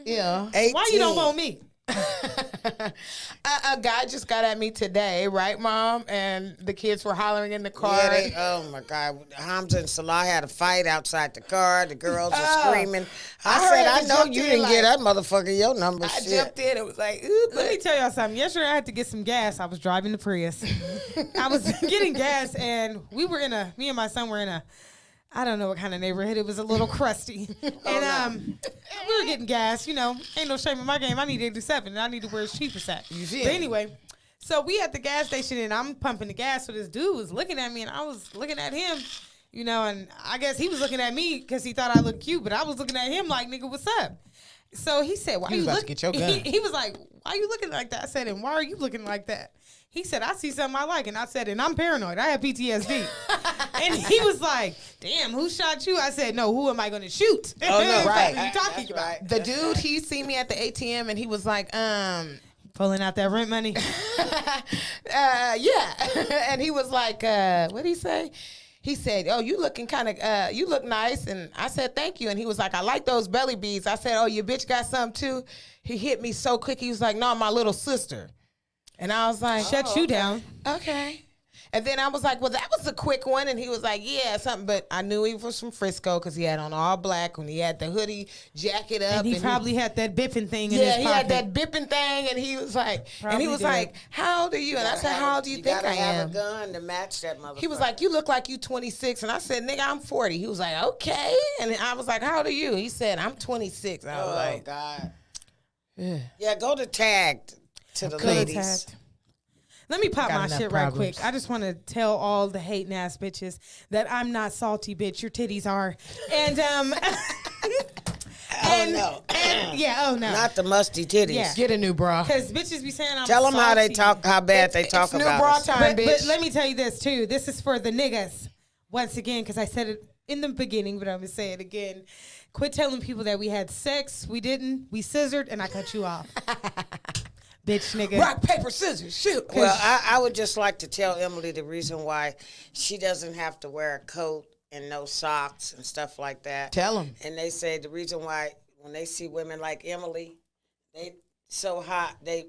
Yeah. 18. Why you don't want me? A guy just got at me today, right, Mom? And the kids were hollering in the car. Yeah, oh my God. Hamza and Salah had a fight outside the car. The girls were screaming. I I heard said, it I was know jumped you in didn't like- get that motherfucker your number. I Shit. jumped in. It was like, ooh, Let me but tell y'all something. Yesterday, I had to get some gas. I was driving the Prius. I was getting gas, and me and my son were in a, I don't know what kind of neighborhood. It was a little crusty. And we were getting gas. You know, ain't no shame in my game. I need 87, and I need to where it's cheapest at. You But did. anyway, so we at the gas station, and I'm pumping the gas. So this dude was looking at me, and I was looking at him. You know, and I guess he was looking at me because he thought I looked cute, but I was looking at him like, nigga, what's up? So he said, why He you was about to looking? get your gun. He was like, why are you looking like that? I said, and why are you looking like that? He said, I see something I like. And I said, and I'm paranoid. I have PTSD. And he was like, damn, who shot you? I said, no, who am I going to shoot? Oh, no, right. What are you talking That's about? right. the dude, he seen me at the ATM and he was like, Pulling out that rent money. yeah. And he was like, what'd he say? He said, oh, you looking kind of, you look nice. And I said, thank you. And he was like, I like those belly beads. I said, oh, your bitch got some too? He hit me so quick. He was like, no, my little sister. And I was like, Shut you down. okay. And then I was like, well, that was a quick one. And he was like, yeah, something. But I knew he was from Frisco because he had on all black when he had the hoodie jacket up. And he probably had that bipping thing in yeah, his he pocket. had that bipping thing. And he was like, Probably did. how old are you? And I said, how old do you think gotta I have am? a gun to match that motherfucker. He was like, you look like you 26. And I said, nigga, I'm 40. He was like, okay. And I was like, how old are you? He said, I'm 26. I was "Oh like, God." Yeah, go to tagged to the Go to ladies. Tagged. Let me pop Got my enough shit right problems. quick. I just want to tell all the hating ass bitches that I'm not salty, bitch. Your titties are. And Oh no, yeah, oh no. not the musty titties. Yeah. get a new bra. Because bitches be saying I'm Tell them how they salty. talk, how bad they talk It's new about bra us. time, But bitch. let me tell you this too. This is for the niggas. Once again, because I said it in the beginning, but I'm gonna say it again. Quit telling people that we had sex. We didn't. We scissored, and I cut you off. Bitch, nigga. Rock, paper, scissors, shoot. Well, I would just like to tell Emily the reason why she doesn't have to wear a coat and no socks and stuff like that. Tell 'em. And they say the reason why when they see women like Emily, so hot they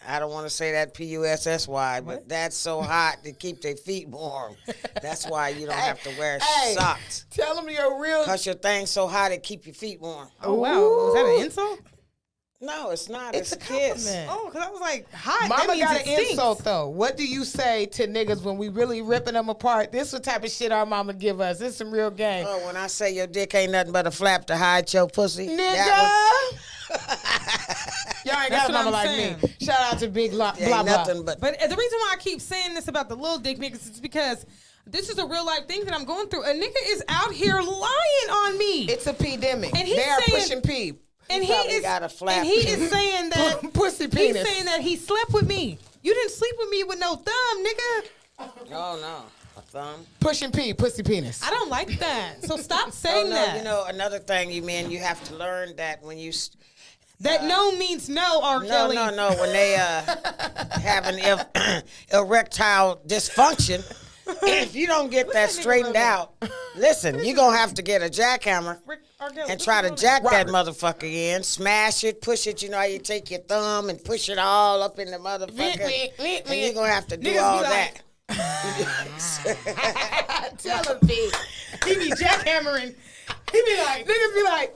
I don't want to say that P-U-S-S-Y, but that's so hot to keep their feet warm. That's why you don't have to wear socks. Tell them your real. Because your thing's so hot it keep your feet warm. Oh, wow. Was that an insult? No, it's not. It's It's a a kiss. compliment. Oh, because I was like, hot. Mama that means got it an stinks. insult though. What do you say to niggas when we really ripping them apart? This what type of shit our mama give us. This some real game. Oh, when I say your dick ain't nothing but a flap to hide your pussy. Nigga. that Y'all ain't That's got a what mama I'm like saying. me. Shout out to Big Blah one ain't Blah. nothing but. But the reason why I keep saying this about the little dick niggas is because this is a real life thing that I'm going through. A nigga is out here lying on me. It's a pandemic. And he's they are saying- pushing P. and He probably got a flap. and he is saying that Pussy he's penis. saying that he slept with me. You didn't sleep with me with no thumb, nigga. Oh, no. A thumb. Pushing P, pussy penis. I don't like that. So stop Oh, saying no. that. You know, another thing, you mean, you have to learn that when you. That no means no, R. No, Kelly. no. When they have an erectile dysfunction, if you don't get that that nigga straightened wrote out, listen, you're going to have to get a jackhammer R. Kelly, and what try you to doing? jack that motherfucker in, smash it, push it. You know how you take your thumb and push it all up in the motherfucker? And you're going to have to do Niggas all be that. like- Tell him P. He be jackhammering. He be like, Niggas be like,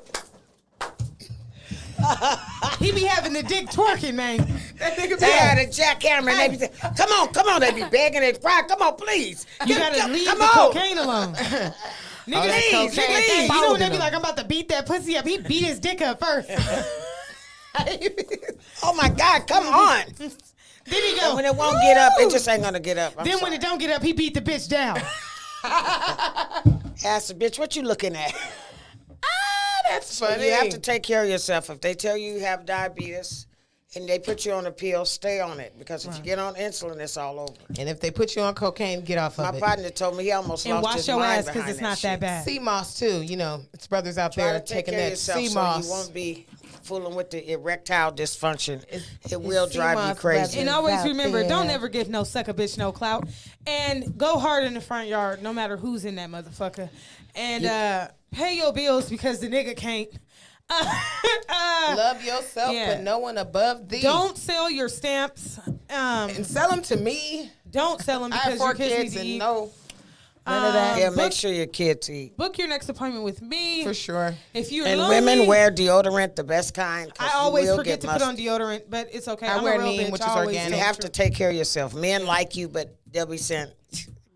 he be having the dick twerking, man. that nigga be They had a like, jackhammer and they be saying, come on, they be begging and crying, come on, please. You gotta leave come the on. cocaine alone. that Please, cocaine please. Hey, you know when they folding be like, him. I'm about to beat that pussy up. He beat his dick up first. Oh my God, come on. Then he go. When it won't get up, it just ain't gonna get up. I'm Then when sorry. it don't get up, he beat the bitch down. Ask the bitch, what you looking at? That's funny. You have to take care of yourself. If they tell you you have diabetes and they put you on a pill, stay on it. Because if you get on insulin, it's all over. And if they put you on cocaine, get off My of it. partner told me he almost And lost wash his your mind ass because behind it's not shit. that bad. Sea moss too. You know, it's brothers out Try there to take taking care of that yourself sea so moss. you won't be fooling with the erectile dysfunction. It will sea drive you moss, crazy. And It's always out remember, there. don't ever give no sucker bitch no clout. And go hard in the front yard, no matter who's in that motherfucker. And pay your bills because the nigga can't. Love yourself, Yeah. but no one above thee. Don't sell your stamps. and sell them to me. Don't sell them I have because 4 your kids kids need to and eat. no none of that. Yeah, book- make sure your kids eat. Book your next appointment with me. For sure. If you're And lonely, women wear deodorant, the best kind. 'cause I you always will forget get to put on musty. deodorant, but it's okay. I I'm wear a real Neem, bitch. which I is always organic. You do. have to take care of yourself. Men like you, but they'll be saying,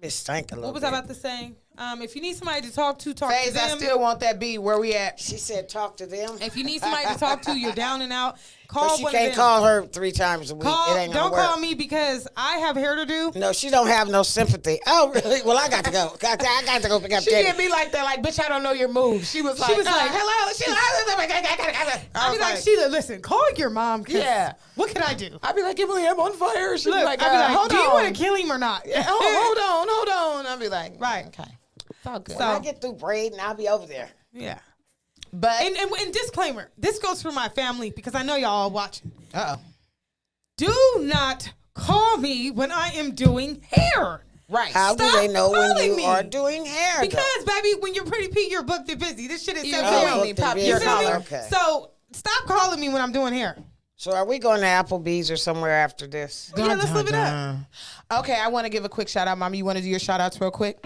"Bitch, stink a little What was bit." I about to say? If you need somebody to talk to Phase, I them. still want that beat. Where we at? She said, "Talk to them." If you need somebody to talk to, you're down and out. But Call she one can't of them. call her 3 times a week. Call- It ain't gonna don't work. call me because I have hair to do. No, she don't have no sympathy. Oh, really? Well, I got to go. I got to go pick up She Teddy. didn't be like that. Like, bitch, I don't know your moves. She was like, was like, hello. She I was be like, Sheila, listen, call your mom. 'Cause Yeah. What can I do? I'd be like, Emily, I'm on fire. She'd Look, be like, I'd be like, hold do you on. want to kill him or not? Hold on. I'd be like, Right. okay. It's all good. So- When I get through braiding, I'll be over there. Yeah. but, And disclaimer, this goes for my family because I know y'all all watching. uh-oh. Do not call me when I am doing hair. Right. How do Stop they know when calling you me. are doing hair? though? Because, baby, when you're pretty P, you're booked and busy. This shit is You so feel Oh, me? booked and Pop busy. your You feel me? collar. Okay. So stop calling me when I'm doing hair. So are we going to Applebee's or somewhere after this? Yeah, let's live it up. Okay, I want to give a quick shout out. Mommy, you want to do your shout outs real quick?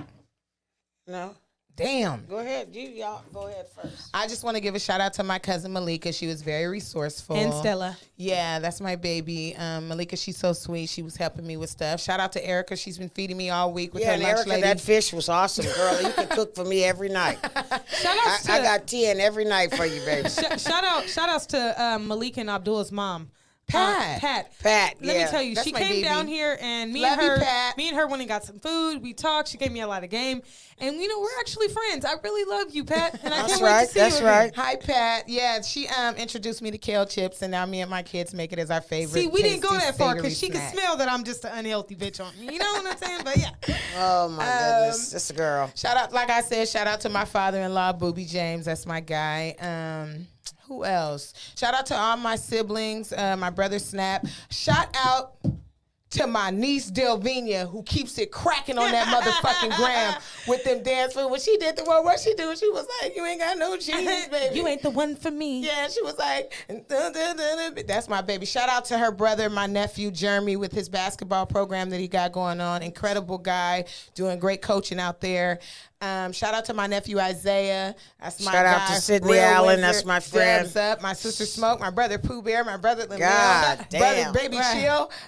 No? Damn. Go ahead. Y'all go ahead first. I just want to give a shout out to my cousin Malika. She was very resourceful. And Stella. Yeah, that's my baby. Malika, she's so sweet. She was helping me with stuff. Shout out to Erica. She's been feeding me all week with Yeah, her and lunch Erica, lady. that fish was awesome, girl. You can cook for me every night. Shout outs to I got tea in every night for you, baby. shout outs to Malik and Abdul's mom. Pat. Pat, Let yeah. me tell you, That's she my came baby. down here and me Love and you, her Pat. went and got some food. We talked. She gave me a lot of game. And you know, we're actually friends. I really love you, Pat. And I That's can't wait right, to see that's you again. right. Hi, Pat. Yeah, she introduced me to kale chips, and now me and my kids make it as our favorite. See, we didn't go tasty, that far savory because she snack. could smell that I'm just an unhealthy bitch on me. You know what I'm saying? But yeah. Oh, my goodness. This girl. Shout out, like I said, shout out to my father-in-law, Booby James. That's my guy. Who else? Shout out to all my siblings, my brother Snap. Shout out to my niece Delvina, who keeps it cracking on that motherfucking gram with them dance food. When she did the one, what she do? She was like, "You ain't got no cheese, baby. You ain't the one for me." Yeah, she was like, that's my baby. Shout out to her brother, my nephew Jeremy, with his basketball program that he got going on. Incredible guy, doing great coaching out there. Shout out to my nephew Isaiah. That's my Shout guy. out to Sydney Real Allen. wizard. That's my friend. Dubs up. My sister Smoke. My brother Pooh Bear. My brother Lemuel. God brother damn. Baby Right.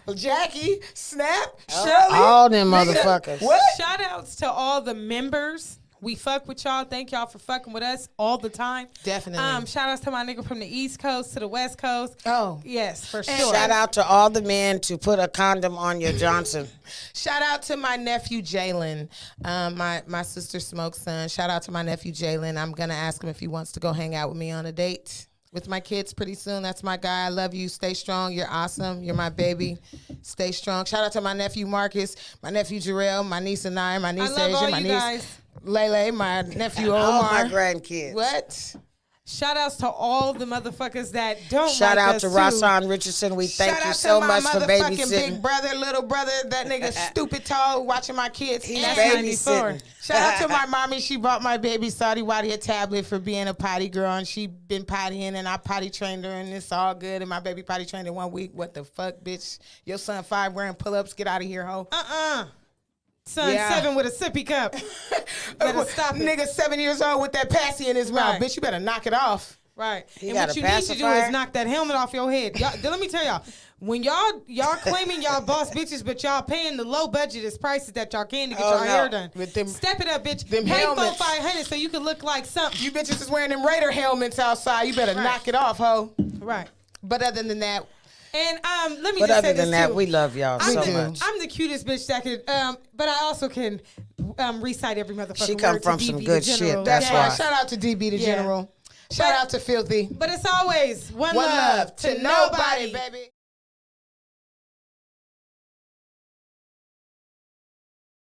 Chill. Jackie. Snap. Shirley. All them Nigga, motherfuckers. What? Shout outs to all the members. We fuck with y'all. Thank y'all for fucking with us all the time. Definitely. Shout outs to my nigga from the East Coast to the West Coast. Oh. Yes, for And sure. Shout out to all the men to put a condom on your Johnson. Shout out to my nephew Jalen, my sister Smoke's son. Shout out to my nephew Jalen. I'm gonna ask him if he wants to go hang out with me on a date with my kids pretty soon. That's my guy. I love you. Stay strong. You're awesome. You're my baby. Stay strong. Shout out to my nephew Marcus, my nephew Jarrell, my niece Anaya, my niece love Asia, all my you niece guys. Lele, my nephew All Omar. my grandkids. What? Shout outs to all the motherfuckers that don't Shout like out us to too. Rasan Richardson. We thank Shout you out so to much my for motherfucking babysitting. big brother, little brother, that nigga stupid tall, watching my kids. He's And- babysitting. Shout out to my mommy. She bought my baby Saudi Wadi a tablet for being a potty girl, and she been pottying, and I potty trained her, and it's all good. And my baby potty trained in 1 week. What the fuck, bitch? Your son 5 wearing pull-ups. Get out of here, hoe. Son Yeah. 7 with a sippy cup. Better stop it. Nigga 7 years old with that passy in his mouth. Right. Bitch, you better knock it off. Right. He And got what a you need to do pacifier? is knock that helmet off your head. Y'all, let me tell y'all, when y'all claiming y'all boss bitches, but y'all paying the low budget as prices that y'all can to get Oh, y'all no. hair done. With them- Step it up, bitch. them Pay helmets. $400-500 so you can look like something. You bitches is wearing them Raider helmets outside. You better Right. knock it off, hoe. Right. But other than that, And let me But just say other this than that, too. we love y'all I'm so the, much. I'm the cutest bitch that could, but I also can recite every motherfucker. She come word from to some DB good the shit, General. that's that's why. right. Shout out to DB the Yeah. General. Shout But- out to Filthy. But it's always one One love to nobody, baby.